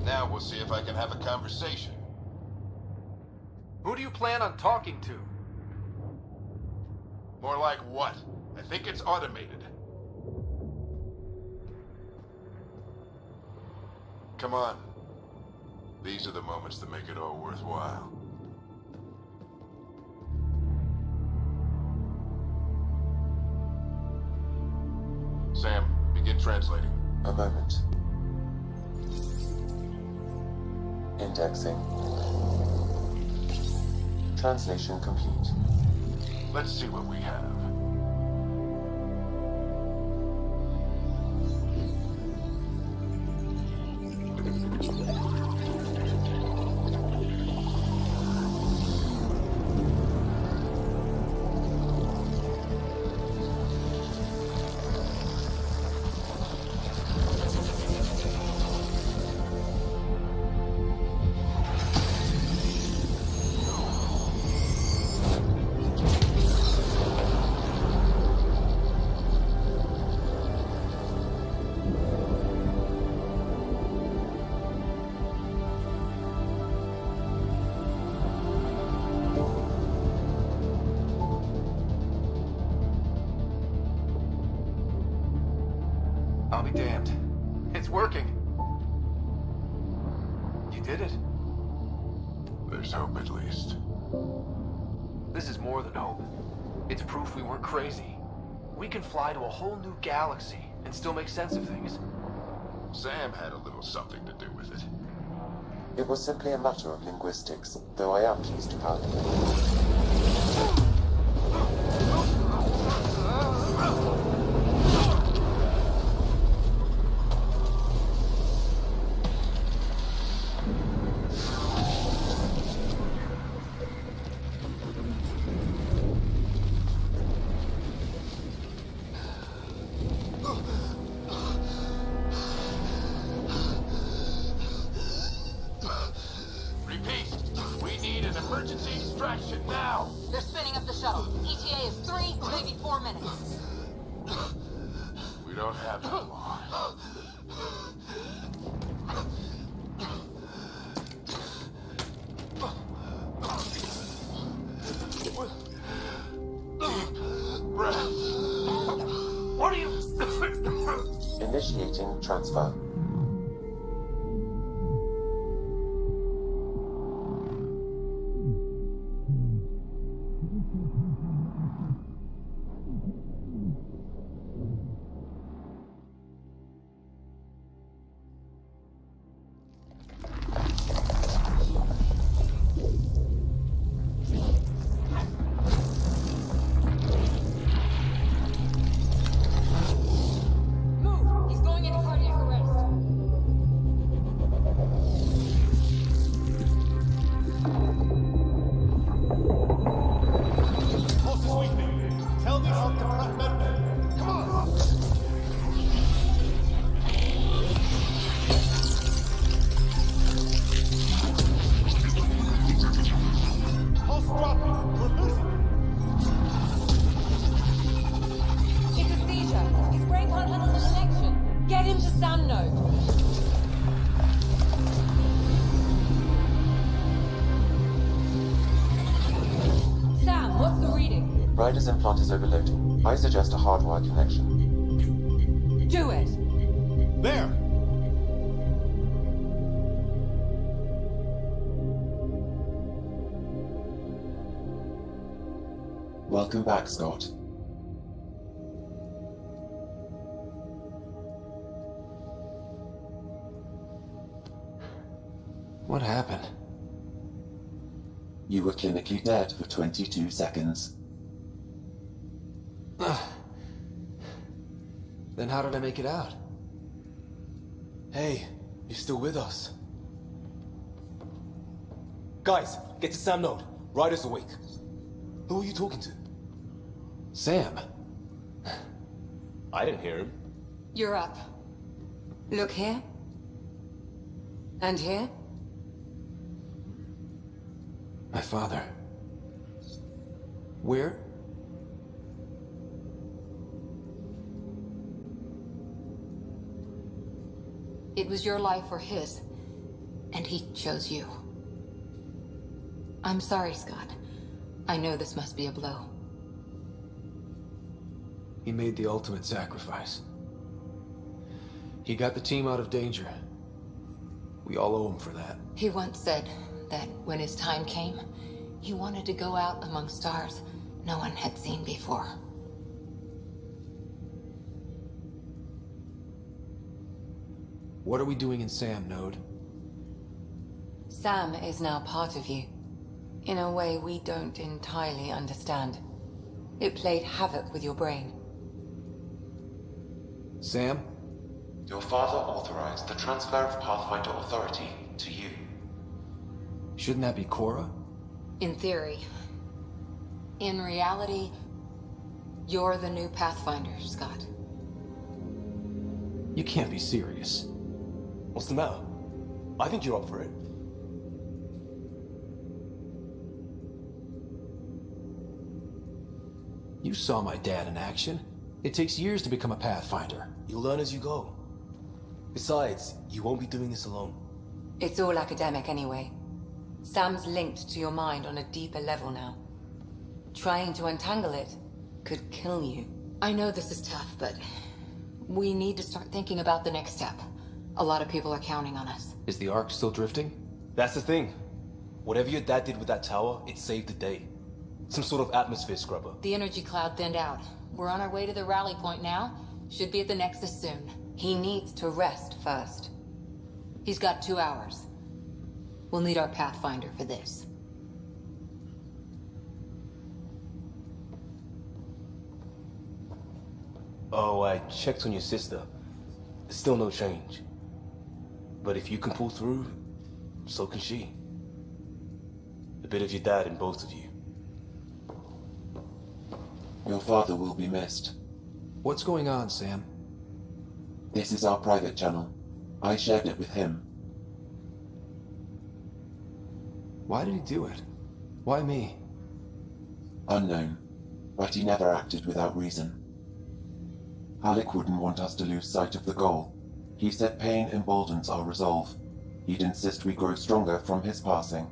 K: Now we'll see if I can have a conversation.
C: Who do you plan on talking to?
K: More like what? I think it's automated. Come on. These are the moments that make it all worthwhile. Sam, begin translating.
G: A moment. Indexing. Translation complete.
K: Let's see what we have.
C: I'll be damned. It's working. You did it.
K: There's hope at least.
C: This is more than hope. It's proof we weren't crazy. We can fly to a whole new galaxy and still make sense of things.
K: Sam had a little something to do with it.
G: It was simply a matter of linguistics, though I am pleased to calculate.
K: Repeat, we need an emergency extraction now.
J: They're spinning up the shuttle. ETA is 3, maybe 4 minutes.
K: We don't have that long. Deep breath. What are you?
G: Initiating transfer.
J: Move! He's going into cardiac arrest.
P: Pulse is weakening. Tell the arc to prep medbay. Come on! Pulse dropping. We're losing it.
J: It's a seizure. His brain can't handle the connection. Get him to Sam node. Sam, what's the reading?
G: Ryder's implant is overloading. I suggest a hardwire connection.
J: Do it.
P: There!
G: Welcome back, Scott.
C: What happened?
G: You were clinically dead for 22 seconds.
C: Then how did I make it out? Hey, you're still with us.
Q: Guys, get to Sam node. Ryder's awake.
C: Who are you talking to? Sam.
Q: I didn't hear him.
F: You're up. Look here. And here.
C: My father. Where?
J: It was your life or his, and he chose you. I'm sorry, Scott. I know this must be a blow.
C: He made the ultimate sacrifice. He got the team out of danger. We all owe him for that.
J: He once said that when his time came, he wanted to go out among stars no one had seen before.
C: What are we doing in Sam, Node?
F: Sam is now part of you, in a way we don't entirely understand. It played havoc with your brain.
C: Sam?
G: Your father authorized the transfer of Pathfinder authority to you.
C: Shouldn't that be Cora?
J: In theory. In reality, you're the new Pathfinder, Scott.
C: You can't be serious.
Q: What's the matter? I think you're up for it.
C: You saw my dad in action. It takes years to become a Pathfinder.
Q: You'll learn as you go. Besides, you won't be doing this alone.
F: It's all academic anyway. Sam's linked to your mind on a deeper level now. Trying to untangle it could kill you.
J: I know this is tough, but we need to start thinking about the next step. A lot of people are counting on us.
C: Is the Ark still drifting?
Q: That's the thing. Whatever your dad did with that tower, it saved the day. Some sort of atmosphere scrubber.
J: The energy cloud thinned out. We're on our way to the rally point now. Should be at the Nexus soon.
F: He needs to rest first.
J: He's got 2 hours. We'll need our Pathfinder for this.
Q: Oh, I checked on your sister. Still no change. But if you can pull through, so can she. A bit of your dad in both of you.
G: Your father will be missed.
C: What's going on, Sam?
G: This is our private channel. I shared it with him.
C: Why did he do it? Why me?
G: Unknown, but he never acted without reason. Halleck wouldn't want us to lose sight of the goal. He said pain emboldens our resolve. He'd insist we grow stronger from his passing.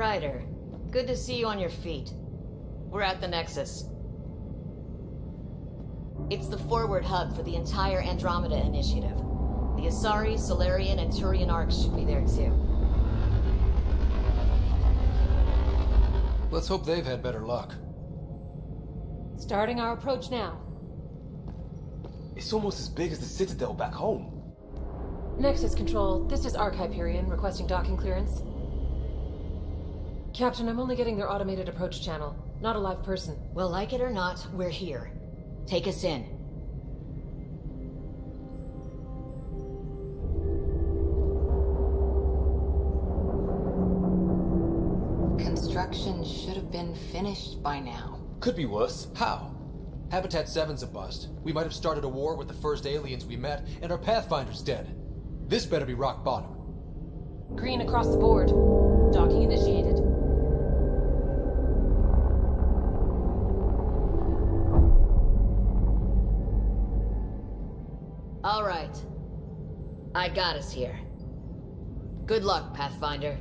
H: Ryder, good to see you on your feet. We're at the Nexus. It's the forward hub for the entire Andromeda initiative. The Asari, Solarian, and Turian arcs should be there too.
C: Let's hope they've had better luck.
L: Starting our approach now.
Q: It's almost as big as the Citadel back home.
L: Nexus Control, this is Arc Hyperion requesting docking clearance. Captain, I'm only getting their automated approach channel, not a live person.
H: Well, like it or not, we're here. Take us in.
J: Construction should have been finished by now.
Q: Could be worse.
C: How? Habitat 7's a bust. We might have started a war with the first aliens we met, and our Pathfinder's dead. This better be rock bottom.
L: Green across the board. Docking initiated.
H: All right. I got us here. Good luck, Pathfinder.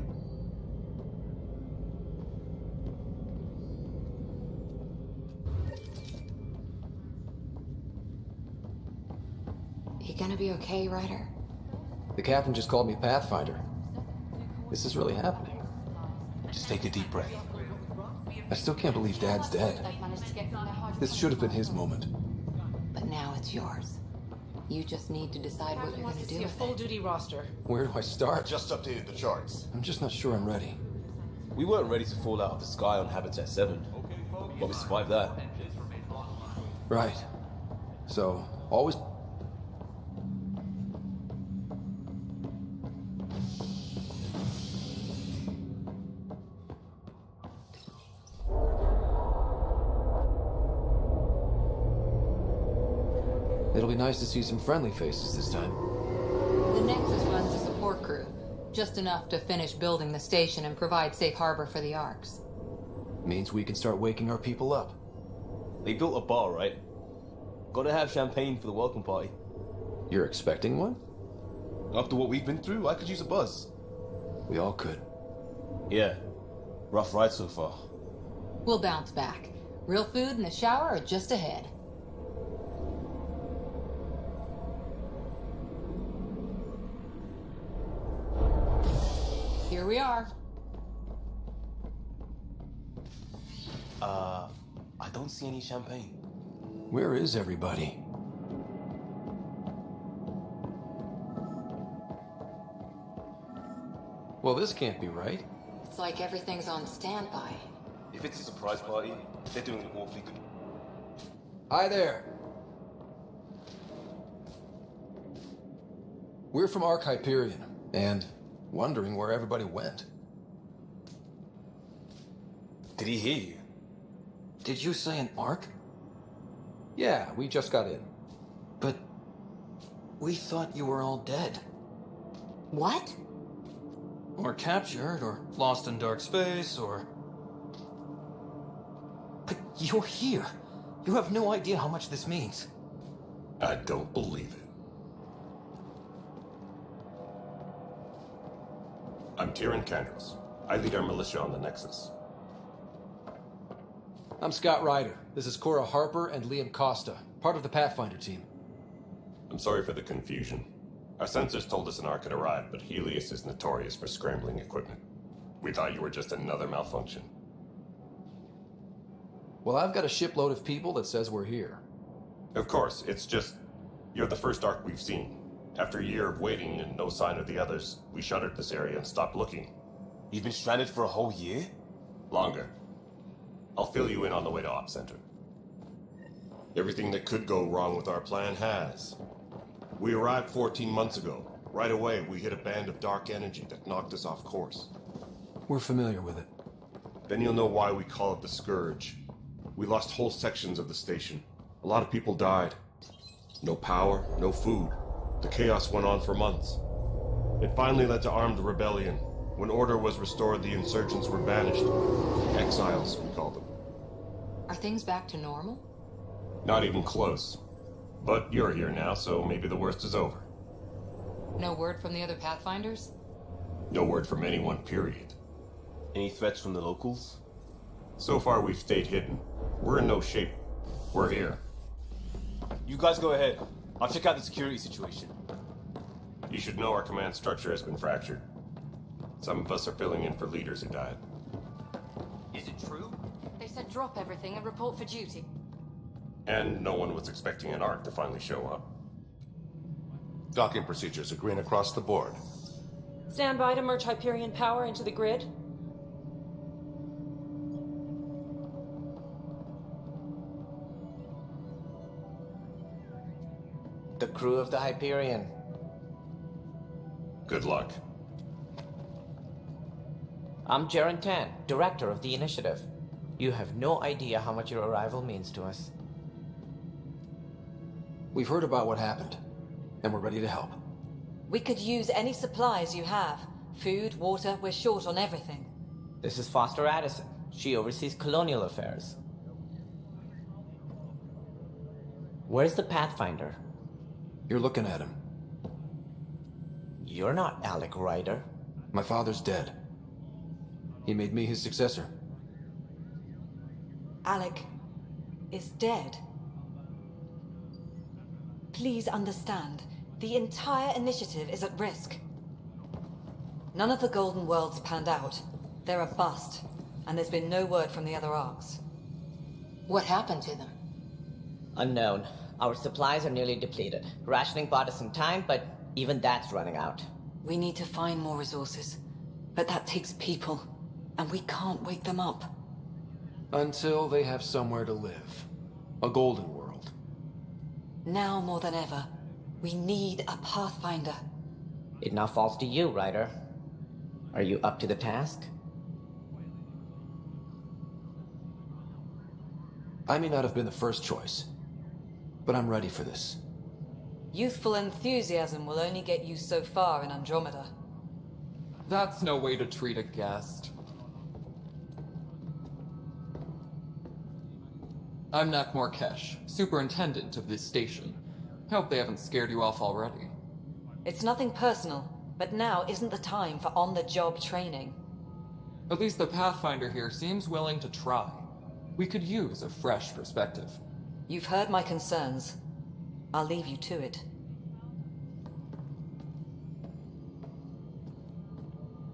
J: You gonna be okay, Ryder?
C: The captain just called me Pathfinder. This is really happening.
Q: Just take a deep breath.
C: I still can't believe Dad's dead. This should have been his moment.
J: But now it's yours. You just need to decide what you're gonna do
D: See a
J: with it.
D: full-duty roster.
C: Where do I start?
K: Just updated the charts.
C: I'm just not sure I'm ready.
Q: We weren't ready to fall out of the sky on Habitat 7, but we survived that.
C: Right. So, always... It'll be nice to see some friendly faces this time.
J: The Nexus runs a support crew. Just enough to finish building the station and provide safe harbor for the Arcs.
C: Means we can start waking our people up.
Q: They built a bar, right? Gotta have champagne for the welcome party.
C: You're expecting one?
Q: After what we've been through, I could use a buzz.
C: We all could.
Q: Yeah. Rough ride so far.
J: We'll bounce back. Real food and a shower are just ahead. Here we are.
Q: I don't see any champagne.
C: Where is everybody? Well, this can't be right.
J: It's like everything's on standby.
Q: If it's a surprise party, they're doing it awfully good.
C: Hi there. We're from Arc Hyperion, and wondering where everybody went.
Q: Did he hear you?
C: Did you say an Arc? Yeah, we just got in. But we thought you were all dead.
J: What?
C: Or captured, or lost in dark space, or... But you're here. You have no idea how much this means.
N: I don't believe it. I'm Tyrion Candros. I lead our militia on the Nexus.
C: I'm Scott Ryder. This is Cora Harper and Liam Costa, part of the Pathfinder team.
N: I'm sorry for the confusion. Our sensors told us an Ark had arrived, but Helios is notorious for scrambling equipment. We thought you were just another malfunction.
C: Well, I've got a shipload of people that says we're here.
N: Of course, it's just... You're the first Ark we've seen. After a year of waiting and no sign of the others, we shuttered this area and stopped looking.
Q: You've been stranded for a whole year?
N: Longer. I'll fill you in on the way to Op Center. Everything that could go wrong with our plan has. We arrived 14 months ago. Right away, we hit a band of dark energy that knocked us off course.
C: We're familiar with it.
N: Then you'll know why we call it the Scourge. We lost whole sections of the station. A lot of people died. No power, no food. The chaos went on for months. It finally led to armed rebellion. When order was restored, the insurgents were banished. Exiles, we call them.
J: Are things back to normal?
N: Not even close. But you're here now, so maybe the worst is over.
J: No word from the other Pathfinders?
N: No word from anyone, period.
Q: Any threats from the locals?
N: So far, we've stayed hidden. We're in no shape. We're here.
Q: You guys go ahead. I'll check out the security situation.
N: You should know our command structure has been fractured. Some of us are filling in for leaders who died.
E: Is it true?
J: They said drop everything and report for duty.
N: And no one was expecting an Ark to finally show up.
A: Docking procedures are green across the board.
L: Stand by to merge Hyperion power into the grid.
E: The crew of the Hyperion.
N: Good luck.
R: I'm Jaren Tan, director of the initiative. You have no idea how much your arrival means to us.
C: We've heard about what happened, and we're ready to help.
F: We could use any supplies you have. Food, water, we're short on everything.
R: This is Foster Addison. She oversees colonial affairs. Where's the Pathfinder?
C: You're looking at him.
R: You're not Alec Ryder.
C: My father's dead. He made me his successor.
F: Alec is dead. Please understand, the entire initiative is at risk. None of the Golden Worlds panned out. They're a bust, and there's been no word from the other arcs.
J: What happened to them?
R: Unknown. Our supplies are nearly depleted. Rationing bought us some time, but even that's running out.
F: We need to find more resources, but that takes people, and we can't wake them up.
C: Until they have somewhere to live. A golden world.
F: Now more than ever, we need a Pathfinder.
R: It now falls to you, Ryder. Are you up to the task?
C: I may not have been the first choice, but I'm ready for this.
F: Youthful enthusiasm will only get you so far in Andromeda.
S: That's no way to treat a guest. I'm Nak Morkesh, superintendent of this station. Hope they haven't scared you off already.
F: It's nothing personal, but now isn't the time for on-the-job training.
S: At least the Pathfinder here seems willing to try. We could use a fresh perspective.
F: You've heard my concerns. I'll leave you to it.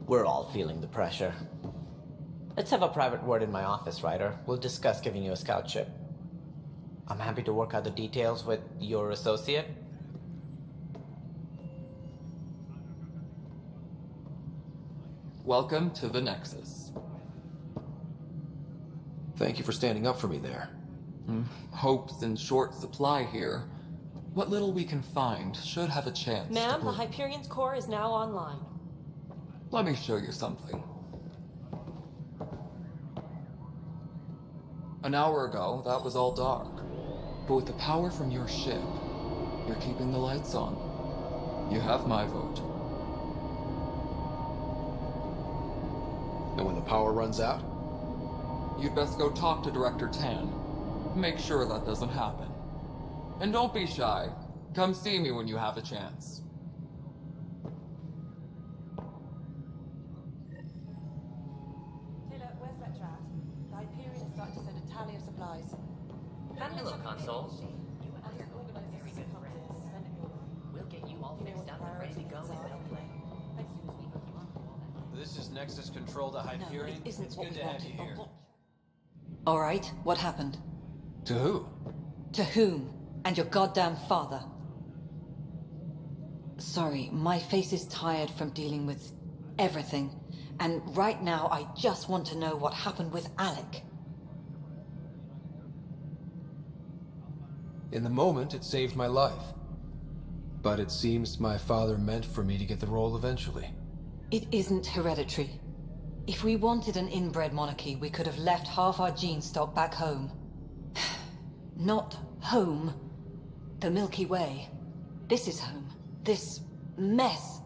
R: We're all feeling the pressure. Let's have a private word in my office, Ryder. We'll discuss giving you a scout ship. I'm happy to work out the details with your associate.
S: Welcome to the Nexus.
C: Thank you for standing up for me there.
S: Hope's in short supply here. What little we can find should have a chance.
L: Ma'am, the Hyperion's core is now online.
S: Let me show you something. An hour ago, that was all dark. But with the power from your ship, you're keeping the lights on. You have my vote.
C: And when the power runs out?
S: You'd best go talk to Director Tan. Make sure that doesn't happen. And don't be shy. Come see me when you have a chance.
D: Taylor, where's that draft? The Hyperion started to send a tally of supplies.
R: Hello, Console. We'll get you all fixed up and ready to go
P: This is Nexus Control to Hyperion.
F: No, it isn't
P: it's
F: what
P: good
F: we
P: to have
F: wanted.
P: you here.
F: All right, what happened?
C: To who?
F: To whom? And your goddamn father. Sorry, my face is tired from dealing with everything. And right now, I just want to know what happened with Alec.
C: In the moment, it saved my life. But it seems my father meant for me to get the role eventually.
F: It isn't hereditary. If we wanted an inbred monarchy, we could have left half our gene stock back home. Not home. The Milky Way. This is home. This mess.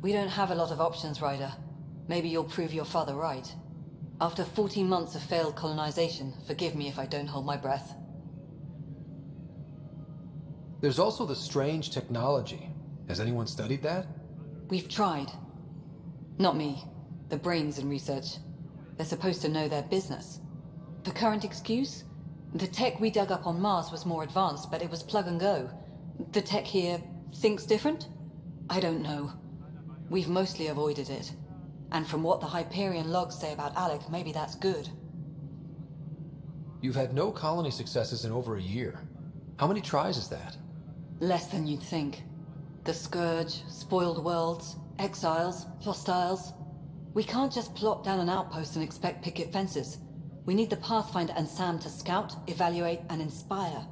F: We don't have a lot of options, Ryder. Maybe you'll prove your father right. After 14 months of failed colonization, forgive me if I don't hold my breath.
C: There's also the strange technology. Has anyone studied that?
F: We've tried. Not me. The brains in research. They're supposed to know their business. The current excuse? The tech we dug up on Mars was more advanced, but it was plug and go. The tech here thinks different? I don't know. We've mostly avoided it. And from what the Hyperion logs say about Alec, maybe that's good.
T: You've had no colony successes in over a year. How many tries is that?
F: Less than you'd think. The Scourge, spoiled worlds, exiles, hostiles. We can't just plop down an outpost and expect picket fences. We need the Pathfinder and Sam to scout, evaluate, and inspire.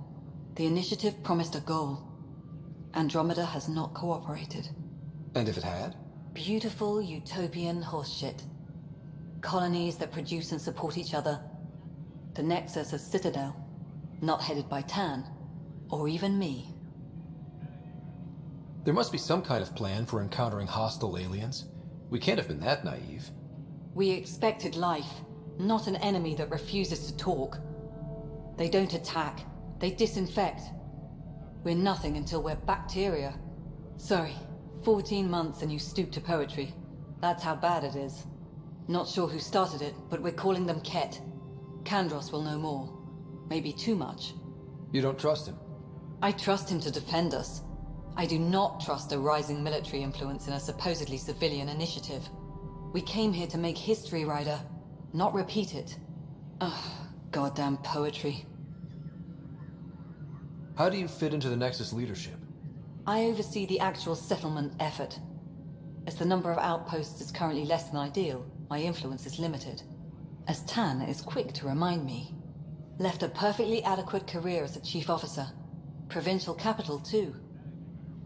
F: The initiative promised a goal. Andromeda has not cooperated.
T: And if it had?
F: Beautiful utopian horseshit. Colonies that produce and support each other. The Nexus a citadel, not headed by Tan, or even me.
T: There must be some kind of plan for encountering hostile aliens. We can't have been that naive.
F: We expected life, not an enemy that refuses to talk. They don't attack, they disinfect. We're nothing until we're bacteria. Sorry, 14 months and you stoop to poetry. That's how bad it is. Not sure who started it, but we're calling them Ket. Kandros will know more. Maybe too much.
T: You don't trust him?
F: I trust him to defend us. I do not trust a rising military influence in a supposedly civilian initiative. We came here to make history, Ryder, not repeat it. Ugh, goddamn poetry.
T: How do you fit into the Nexus leadership?
F: I oversee the actual settlement effort. As the number of outposts is currently less than ideal, my influence is limited. As Tan is quick to remind me. Left a perfectly adequate career as a chief officer. Provincial capital, too.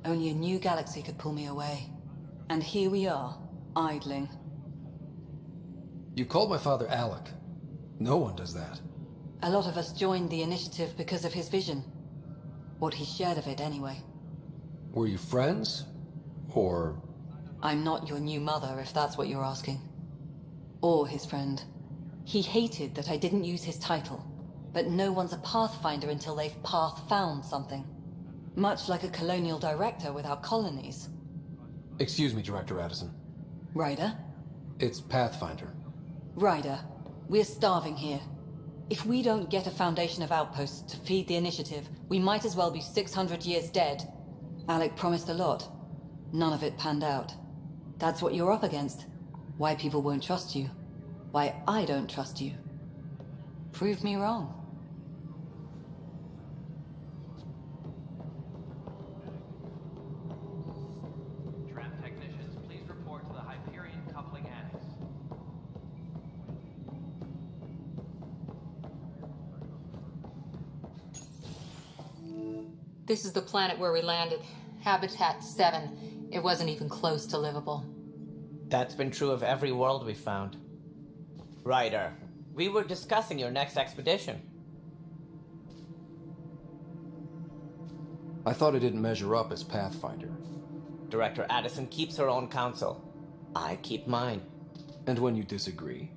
F: Only a new galaxy could pull me away. And here we are, idling.
T: You called my father Alec. No one does that.
F: A lot of us joined the initiative because of his vision. What he shared of it, anyway.
T: Were you friends? Or...
F: I'm not your new mother, if that's what you're asking. Or his friend. He hated that I didn't use his title. But no one's a Pathfinder until they've path-found something. Much like a colonial director without colonies.
T: Excuse me, Director Addison.
F: Ryder?
T: It's Pathfinder.
F: Ryder, we're starving here. If we don't get a foundation of outposts to feed the initiative, we might as well be 600 years dead. Alec promised a lot. None of it panned out. That's what you're up against. Why people won't trust you. Why I don't trust you. Prove me wrong.
U: Tram technicians, please report to the Hyperion coupling annex.
J: This is the planet where we landed. Habitat 7. It wasn't even close to livable.
R: That's been true of every world we found. Ryder, we were discussing your next expedition.
T: I thought it didn't measure up as Pathfinder.
R: Director Addison keeps her own counsel. I keep mine.
T: And when you disagree?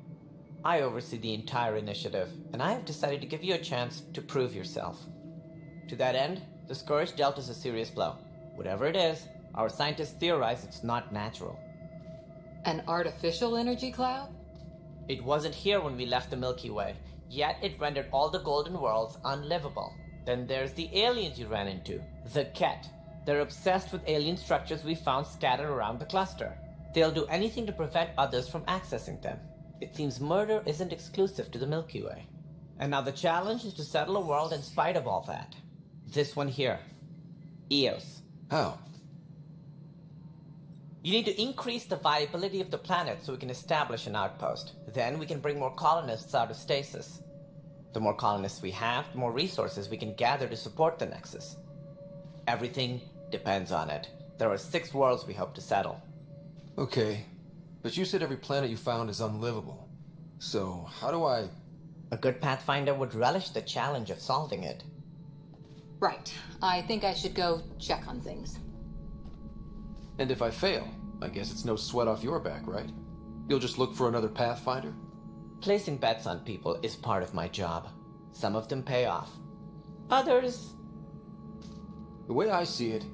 R: I oversee the entire initiative, and I have decided to give you a chance to prove yourself. To that end, the Scourge dealt us a serious blow. Whatever it is, our scientists theorize it's not natural.
J: An artificial energy cloud?
R: It wasn't here when we left the Milky Way, yet it rendered all the golden worlds unlivable. Then there's the aliens you ran into, the Ket. They're obsessed with alien structures we found scattered around the cluster. They'll do anything to prevent others from accessing them. It seems murder isn't exclusive to the Milky Way. And now the challenge is to settle a world in spite of all that. This one here. Eos.
T: How?
R: You need to increase the viability of the planet so we can establish an outpost. Then we can bring more colonists out of stasis. The more colonists we have, the more resources we can gather to support the Nexus. Everything depends on it. There are 6 worlds we hope to settle.
T: Okay, but you said every planet you found is unlivable. So, how do I...
R: A good Pathfinder would relish the challenge of solving it.
J: Right. I think I should go check on things.
T: And if I fail, I guess it's no sweat off your back, right? You'll just look for another Pathfinder?
R: Placing bets on people is part of my job. Some of them pay off. Others...
T: The way I see it,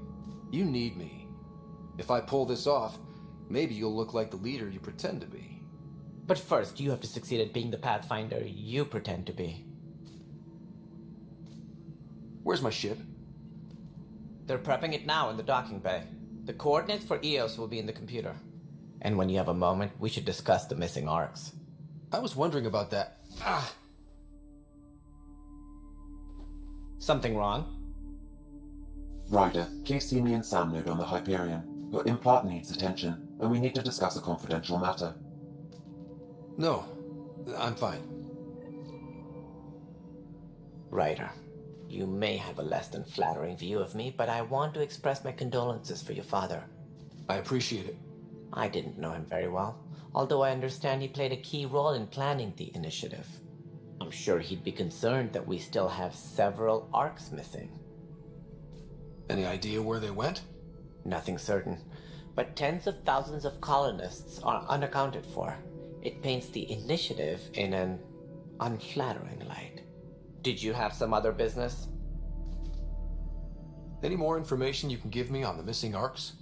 T: you need me. If I pull this off, maybe you'll look like the leader you pretend to be.
R: But first, you have to succeed at being the Pathfinder you pretend to be.
T: Where's my ship?
R: They're prepping it now in the docking bay. The coordinates for EOS will be in the computer. And when you have a moment, we should discuss the missing arcs.
T: I was wondering about that.
R: Something wrong?
G: Ryder, please see me and Sam Node on the Hyperion. Your implant needs attention, and we need to discuss a confidential matter.
T: No, I'm fine.
R: Ryder, you may have a less than flattering view of me, but I want to express my condolences for your father.
T: I appreciate it.
R: I didn't know him very well, although I understand he played a key role in planning the initiative. I'm sure he'd be concerned that we still have several arcs missing.
T: Any idea where they went?
R: Nothing certain, but tens of thousands of colonists are unaccounted for. It paints the initiative in an unflattering light. Did you have some other business?
T: Any more information you can give me on the missing arcs?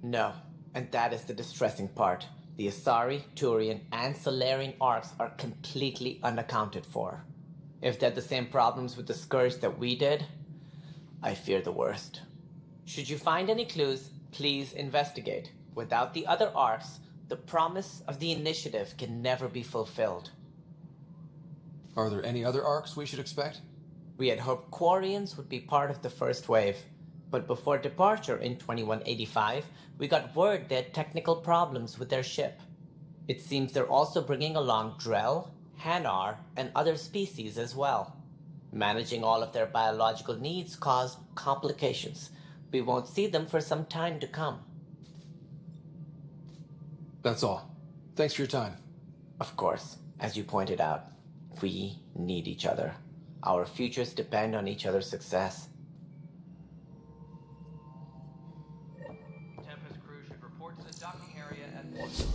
R: No, and that is the distressing part. The Asari, Turian, and Solarian arcs are completely unaccounted for. If they had the same problems with the Scourge that we did, I fear the worst. Should you find any clues, please investigate. Without the other arcs, the promise of the initiative can never be fulfilled.
T: Are there any other arcs we should expect?
R: We had hoped Quarians would be part of the first wave, but before departure in 2185, we got word they had technical problems with their ship. It seems they're also bringing along Drell, Hanar, and other species as well. Managing all of their biological needs caused complications. We won't see them for some time to come.
T: That's all. Thanks for your time.
R: Of course, as you pointed out, we need each other. Our futures depend on each other's success.
U: Tempest crew should report to the docking area at once.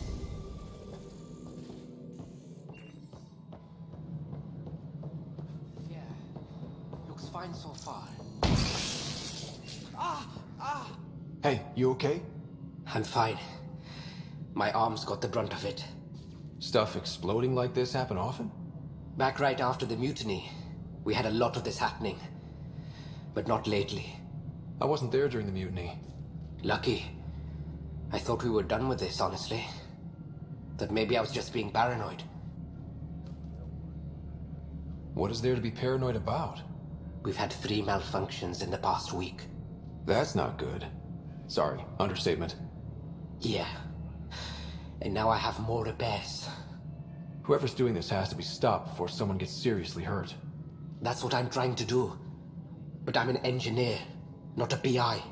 M: Yeah, looks fine so far.
T: Hey, you okay?
M: I'm fine. My arms got the brunt of it.
T: Stuff exploding like this happen often?
M: Back right after the mutiny, we had a lot of this happening. But not lately.
T: I wasn't there during the mutiny.
M: Lucky. I thought we were done with this, honestly. That maybe I was just being paranoid.
T: What is there to be paranoid about?
M: We've had 3 malfunctions in the past week.
T: That's not good. Sorry, understatement.
M: Yeah. And now I have more repairs.
T: Whoever's doing this has to be stopped before someone gets seriously hurt.
M: That's what I'm trying to do. But I'm an engineer, not a PI.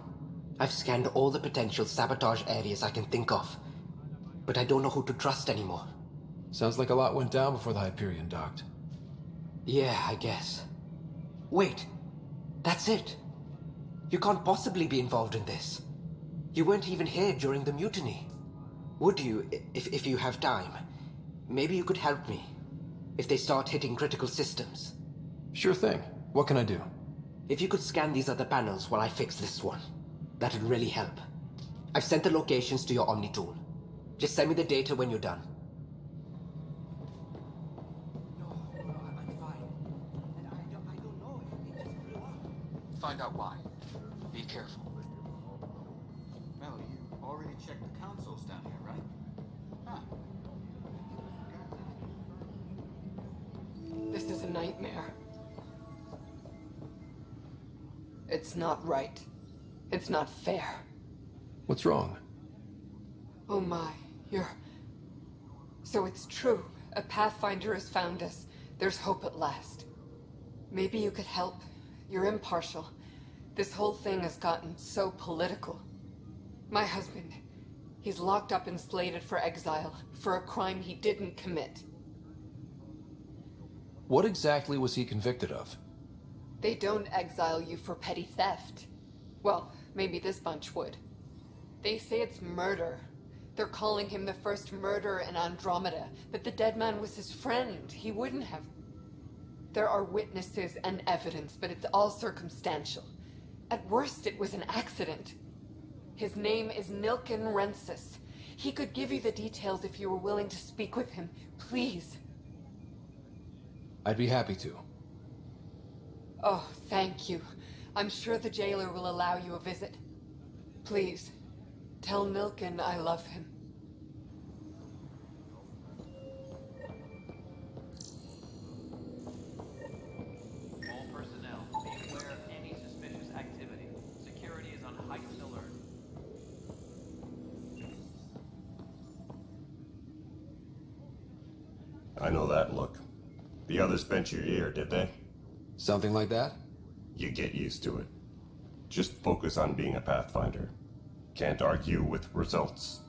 M: I've scanned all the potential sabotage areas I can think of. But I don't know who to trust anymore.
T: Sounds like a lot went down before the Hyperion docked.
M: Yeah, I guess. Wait. That's it. You can't possibly be involved in this. You weren't even here during the mutiny. Would you, if you have time? Maybe you could help me. If they start hitting critical systems.
T: Sure thing. What can I do?
M: If you could scan these other panels while I fix this one, that'd really help. I've sent the locations to your Omni tool. Just send me the data when you're done.
C: Find out why. Be careful.
P: Mel, you already checked the consoles down here, right? Huh.
V: This is a nightmare. It's not right. It's not fair.
T: What's wrong?
V: Oh my, you're... So it's true. A Pathfinder has found us. There's hope at last. Maybe you could help. You're impartial. This whole thing has gotten so political. My husband, he's locked up and slated for exile for a crime he didn't commit.
T: What exactly was he convicted of?
V: They don't exile you for petty theft. Well, maybe this bunch would. They say it's murder. They're calling him the first murderer in Andromeda, but the dead man was his friend. He wouldn't have... There are witnesses and evidence, but it's all circumstantial. At worst, it was an accident. His name is Nilken Rensis. He could give you the details if you were willing to speak with him. Please.
T: I'd be happy to.
V: Oh, thank you. I'm sure the jailer will allow you a visit. Please, tell Milken I love him.
U: All personnel, be aware of any suspicious activity. Security is on heightened alert.
N: I know that look. The others bent your ear, did they?
T: Something like that?
N: You get used to it. Just focus on being a Pathfinder. Can't argue with results,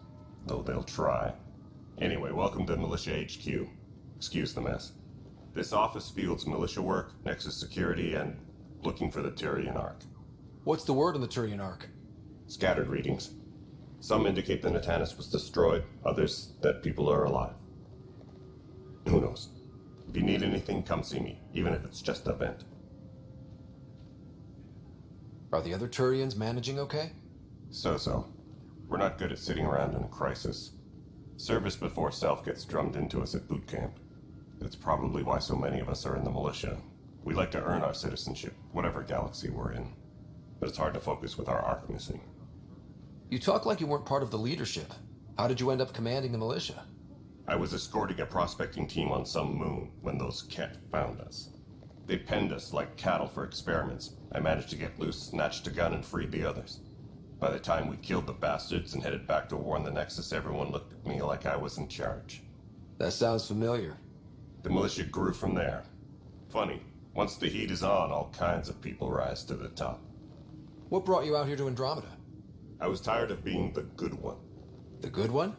N: though they'll try. Anyway, welcome to Militia HQ. Excuse the mess. This office fields militia work, Nexus security, and looking for the Turian Ark.
T: What's the word on the Turian Ark?
N: Scattered readings. Some indicate the Natanus was destroyed, others that people are alive. Who knows? If you need anything, come see me, even if it's just a vent.
T: Are the other Turians managing okay?
N: So-so. We're not good at sitting around in a crisis. Service before self gets drummed into us at boot camp. That's probably why so many of us are in the militia. We like to earn our citizenship, whatever galaxy we're in. But it's hard to focus with our arc missing.
T: You talk like you weren't part of the leadership. How did you end up commanding the militia?
N: I was escorting a prospecting team on some moon when those Ket found us. They penned us like cattle for experiments. I managed to get loose, snatched a gun, and freed the others. By the time we killed the bastards and headed back to warn the Nexus, everyone looked at me like I was in charge.
T: That sounds familiar.
N: The militia grew from there. Funny, once the heat is on, all kinds of people rise to the top.
T: What brought you out here to Andromeda?
N: I was tired of being the good one.
T: The good one?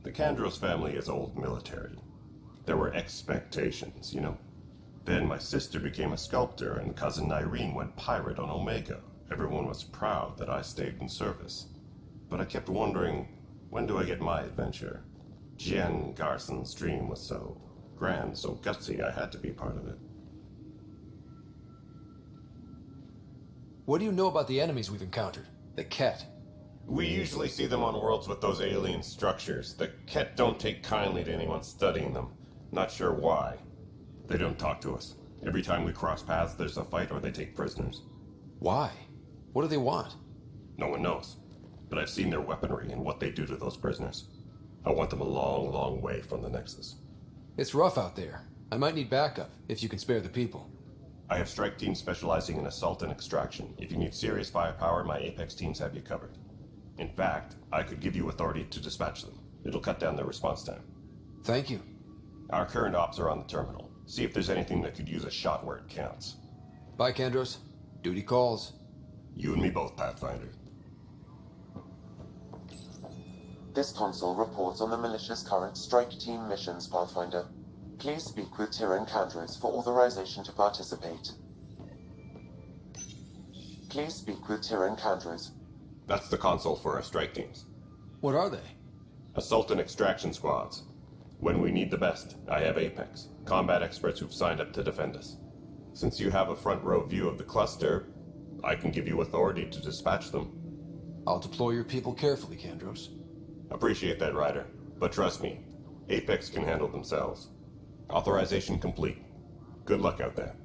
N: The Kandros family is old military. There were expectations, you know. Then my sister became a sculptor and cousin Irene went pirate on Omega. Everyone was proud that I stayed in service. But I kept wondering, when do I get my adventure? Jen Garson's dream was so grand, so gutsy, I had to be part of it.
T: What do you know about the enemies we've encountered? The Ket?
N: We usually see them on worlds with those alien structures. The Ket don't take kindly to anyone studying them. Not sure why. They don't talk to us. Every time we cross paths, there's a fight or they take prisoners.
T: Why? What do they want?
N: No one knows. But I've seen their weaponry and what they do to those prisoners. I want them a long, long way from the Nexus.
T: It's rough out there. I might need backup, if you can spare the people.
N: I have strike teams specializing in assault and extraction. If you need serious firepower, my Apex teams have you covered. In fact, I could give you authority to dispatch them. It'll cut down their response time.
T: Thank you.
N: Our current ops are on the terminal. See if there's anything that could use a shot where it counts.
T: Bye, Kandros. Duty calls.
N: You and me both, Pathfinder.
G: This console reports on the militia's current strike team missions, Pathfinder. Please speak with Tyrion Kandros for authorization to participate. Please speak with Tyrion Kandros.
N: That's the console for our strike teams.
T: What are they?
N: Assault and extraction squads. When we need the best, I have Apex, combat experts who've signed up to defend us. Since you have a front row view of the cluster, I can give you authority to dispatch them.
T: I'll deploy your people carefully, Kandros.
N: Appreciate that, Ryder. But trust me, Apex can handle themselves. Authorization complete. Good luck out there.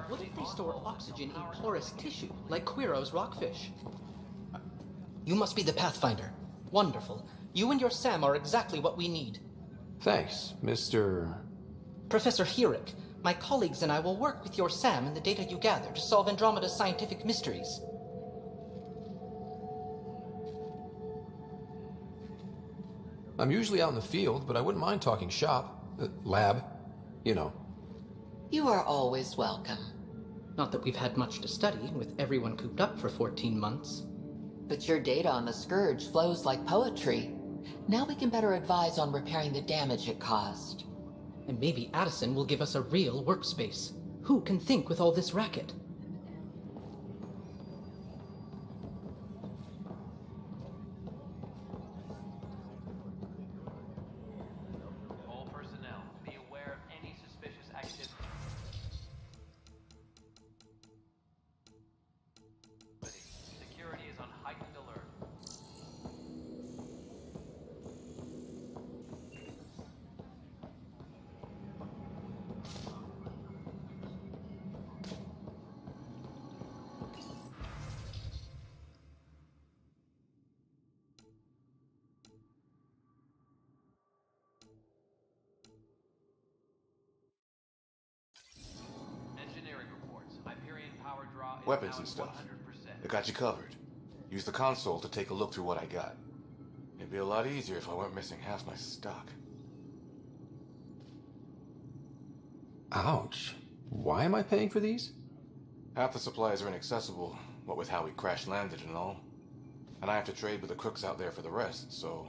B: What if they store oxygen in porous tissue, like Quiro's rockfish? You must be the Pathfinder. Wonderful. You and your Sam are exactly what we need.
T: Thanks, Mr.
B: Professor Herrick, my colleagues and I will work with your Sam and the data you gather to solve Andromeda's scientific mysteries.
T: I'm usually out in the field, but I wouldn't mind talking shop. Lab. You know.
B: You are always welcome. Not that we've had much to study, with everyone cooped up for 14 months.
O: But your data on the Scourge flows like poetry. Now we can better advise on repairing the damage it caused.
B: And maybe Addison will give us a real workspace. Who can think with all this racket?
U: All personnel, be aware of any suspicious activity. Security is on heightened alert. Engineering reports. Hyperion power draw is
Q: Weapons
U: now
Q: and
U: at
Q: stuff.
U: 100%.
Q: I got you covered. Use the console to take a look through what I got. It'd be a lot easier if I weren't missing half my stock.
T: Ouch. Why am I paying for these?
Q: Half the supplies are inaccessible, what with how we crash landed and all. And I have to trade with the crooks out there for the rest, so...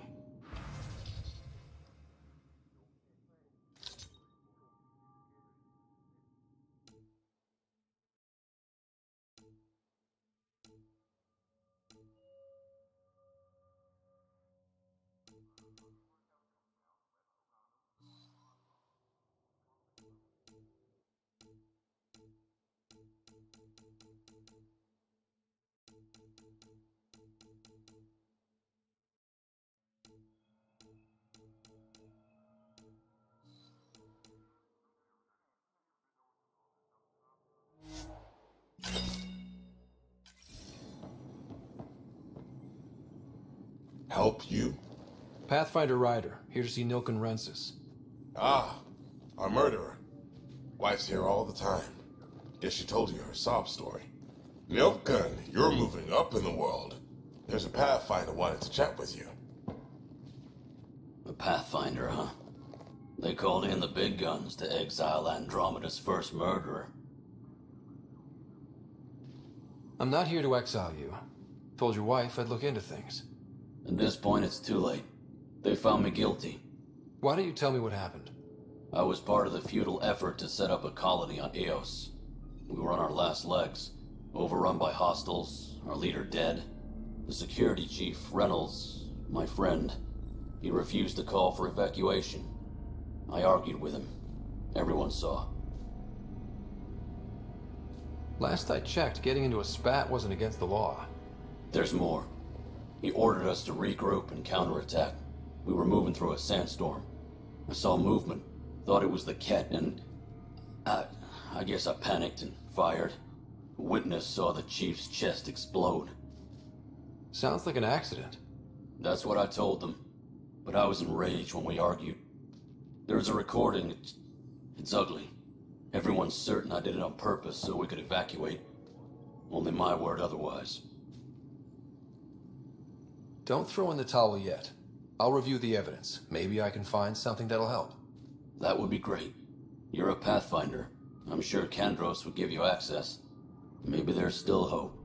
A: Help you?
T: Pathfinder Ryder, here to see Nilken Rensis.
A: Ah, our murderer. Wife's here all the time. Guess she told you her sob story. Nilken, you're moving up in the world. There's a Pathfinder wanted to chat with you.
W: A Pathfinder, huh? They called in the big guns to exile Andromeda's first murderer.
T: I'm not here to exile you. Told your wife I'd look into things.
W: At this point, it's too late. They found me guilty.
T: Why don't you tell me what happened?
W: I was part of the futile effort to set up a colony on Eos. We were on our last legs, overrun by hostiles, our leader dead. The security chief, Reynolds, my friend, he refused to call for evacuation. I argued with him. Everyone saw.
T: Last I checked, getting into a spat wasn't against the law.
W: There's more. He ordered us to regroup and counterattack. We were moving through a sandstorm. I saw movement, thought it was the Ket, and I guess I panicked and fired. A witness saw the chief's chest explode.
T: Sounds like an accident.
W: That's what I told them, but I was enraged when we argued. There's a recording. It's ugly. Everyone's certain I did it on purpose so we could evacuate. Only my word otherwise.
T: Don't throw in the towel yet. I'll review the evidence. Maybe I can find something that'll help.
W: That would be great. You're a Pathfinder. I'm sure Kandros would give you access. Maybe there's still hope.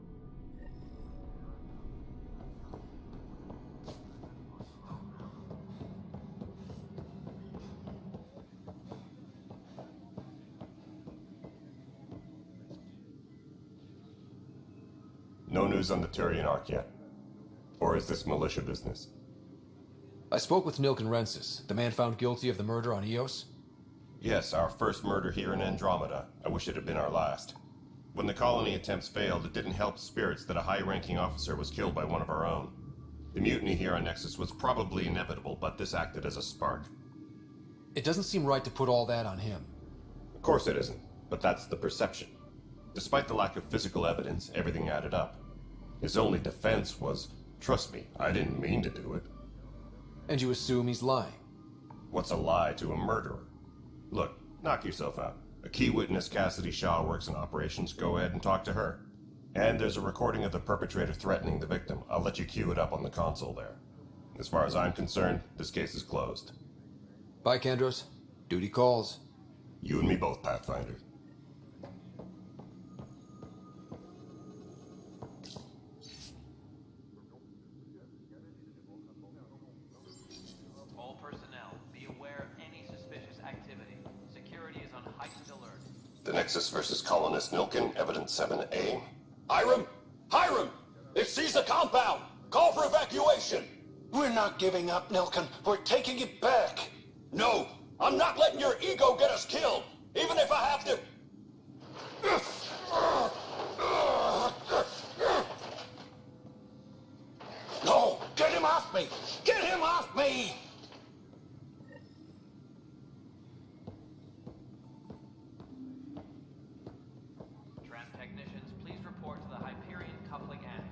N: No news on the Turian Ark yet? Or is this militia business?
T: I spoke with Nilken Rensis, the man found guilty of the murder on Eos.
N: Yes, our first murder here in Andromeda. I wish it had been our last. When the colony attempts failed, it didn't help spirits that a high-ranking officer was killed by one of our own. The mutiny here on Nexus was probably inevitable, but this acted as a spark.
T: It doesn't seem right to put all that on him.
N: Of course it isn't, but that's the perception. despite the lack of physical evidence, everything added up. His only defense was, trust me, I didn't mean to do it.
T: And you assume he's lying?
N: What's a lie to a murderer? Look, knock yourself out. A key witness, Cassidy Shaw, works in operations. Go ahead and talk to her. And there's a recording of the perpetrator threatening the victim. I'll let you cue it up on the console there. As far as I'm concerned, this case is closed.
T: Bye, Kandros. Duty calls.
N: You and me both, Pathfinder.
U: All personnel, be aware of any suspicious activity. Security is on heightened alert.
N: The Nexus versus Colonist Nilkin, Evidence 7A.
H: Hiram! Hiram! They've seized the compound! Call for evacuation! We're not giving up, Nilkin. We're taking it back. No! I'm not letting your ego get us killed! Even if I have to... No! Get him off me! Get him off me!
U: Tram technicians, please report to the Hyperion Coupling Annex.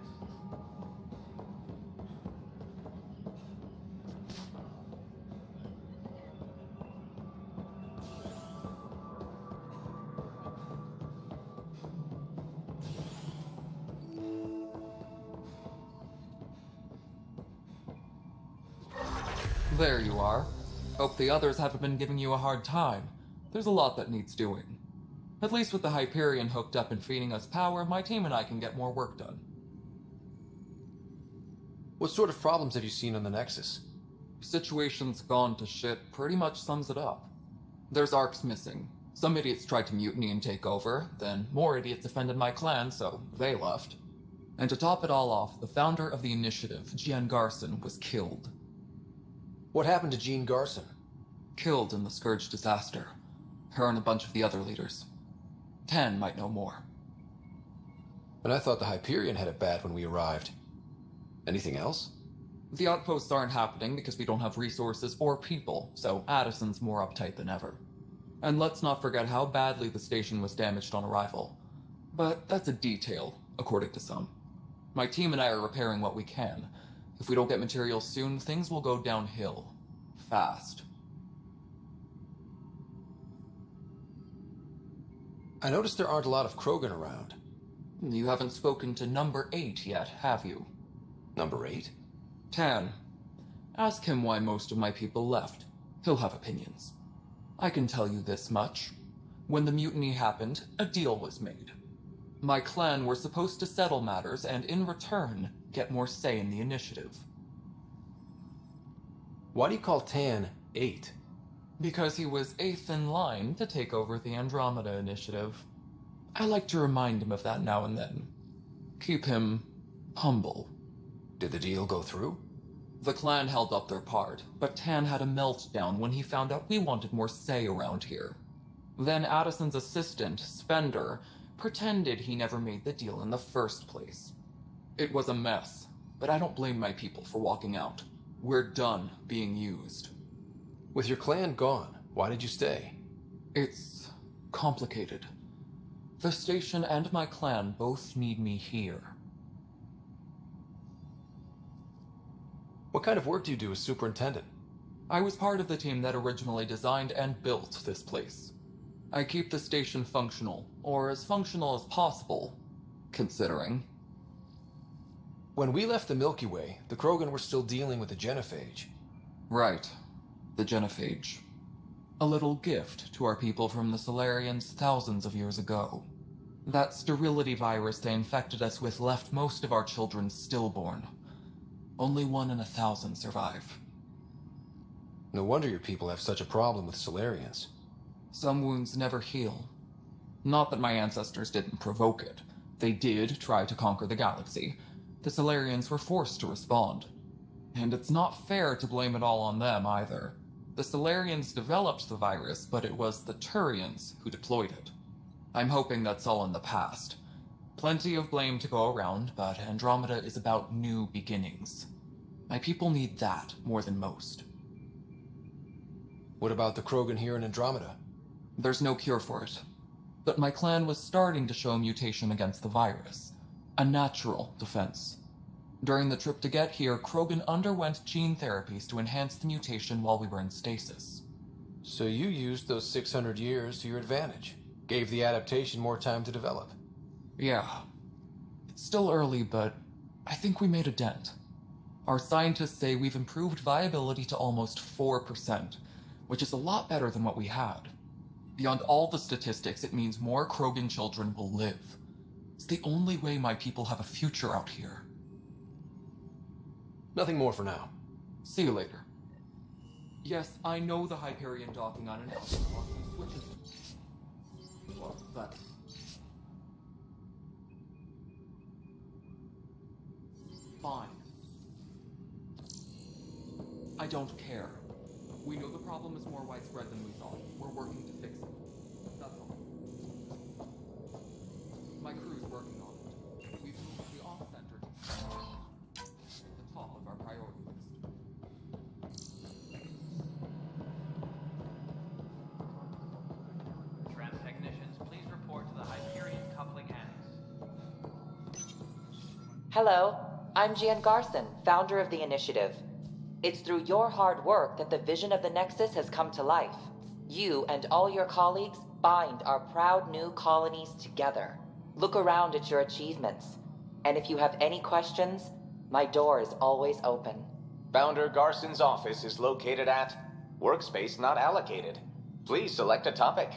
S: There you are. Hope the others haven't been giving you a hard time. There's a lot that needs doing. At least with the Hyperion hooked up and feeding us power, my team and I can get more work done.
T: What sort of problems have you seen on the Nexus?
S: Situation's gone to shit pretty much sums it up. There's arcs missing. Some idiots tried to mutiny and take over, then more idiots offended my clan, so they left. And to top it all off, the founder of the initiative, Gian Garson, was killed.
T: What happened to Jean Garson?
S: Killed in the Scourge disaster. Her and a bunch of the other leaders. Tan might know more.
T: But I thought the Hyperion had it bad when we arrived. Anything else?
S: The outposts aren't happening because we don't have resources or people, so Addison's more uptight than ever. And let's not forget how badly the station was damaged on arrival. But that's a detail, according to some. My team and I are repairing what we can. If we don't get materials soon, things will go downhill. Fast.
T: I noticed there aren't a lot of Krogan around.
S: You haven't spoken to number 8 yet, have you?
T: Number 8?
S: Tan. Ask him why most of my people left. He'll have opinions. I can tell you this much. When the mutiny happened, a deal was made. My clan were supposed to settle matters and, in return, get more say in the initiative.
T: Why do you call Tan 8?
S: Because he was 8th in line to take over the Andromeda initiative. I like to remind him of that now and then. Keep him humble.
T: Did the deal go through?
S: The clan held up their part, but Tan had a meltdown when he found out we wanted more say around here. Then Addison's assistant, Spender, pretended he never made the deal in the first place. It was a mess, but I don't blame my people for walking out. We're done being used.
T: With your clan gone, why did you stay?
S: It's complicated. The station and my clan both need me here.
T: What kind of work do you do as superintendent?
S: I was part of the team that originally designed and built this place. I keep the station functional, or as functional as possible, considering.
T: When we left the Milky Way, the Krogan were still dealing with the genophage.
S: Right. The genophage. A little gift to our people from the Solarians thousands of years ago. That sterility virus they infected us with left most of our children stillborn. Only 1 in 1,000 survive.
T: No wonder your people have such a problem with Solarians.
S: Some wounds never heal. Not that my ancestors didn't provoke it. They did try to conquer the galaxy. The Solarians were forced to respond. And it's not fair to blame it all on them either. The Solarians developed the virus, but it was the Turians who deployed it. I'm hoping that's all in the past. Plenty of blame to go around, but Andromeda is about new beginnings. My people need that more than most.
T: What about the Krogan here in Andromeda?
S: There's no cure for it. but my clan was starting to show a mutation against the virus. A natural defense. During the trip to get here, Krogan underwent gene therapies to enhance the mutation while we were in stasis.
T: So you used those 600 years to your advantage. Gave the adaptation more time to develop.
S: Yeah. It's still early, but I think we made a dent. Our scientists say we've improved viability to almost 4%, which is a lot better than what we had. Beyond all the statistics, it means more Krogan children will live. It's the only way my people have a future out here.
T: Nothing more for now.
S: See you later. Yes, I know the Hyperion docking on an switches. Well, that's... Fine. I don't care. We know the problem is more widespread than we thought. We're working to fix it. That's all. My crew's working on it. We've moved the off-center to the top of our priority list.
U: Tram technicians, please report to the Hyperion coupling annex.
E: Hello, I'm Gian Garson, founder of the initiative. It's through your hard work that the vision of the Nexus has come to life. You and all your colleagues bind our proud new colonies together. Look around at your achievements. And if you have any questions, my door is always open.
I: Founder Garson's office is located at Workspace Not Allocated. Please select a topic.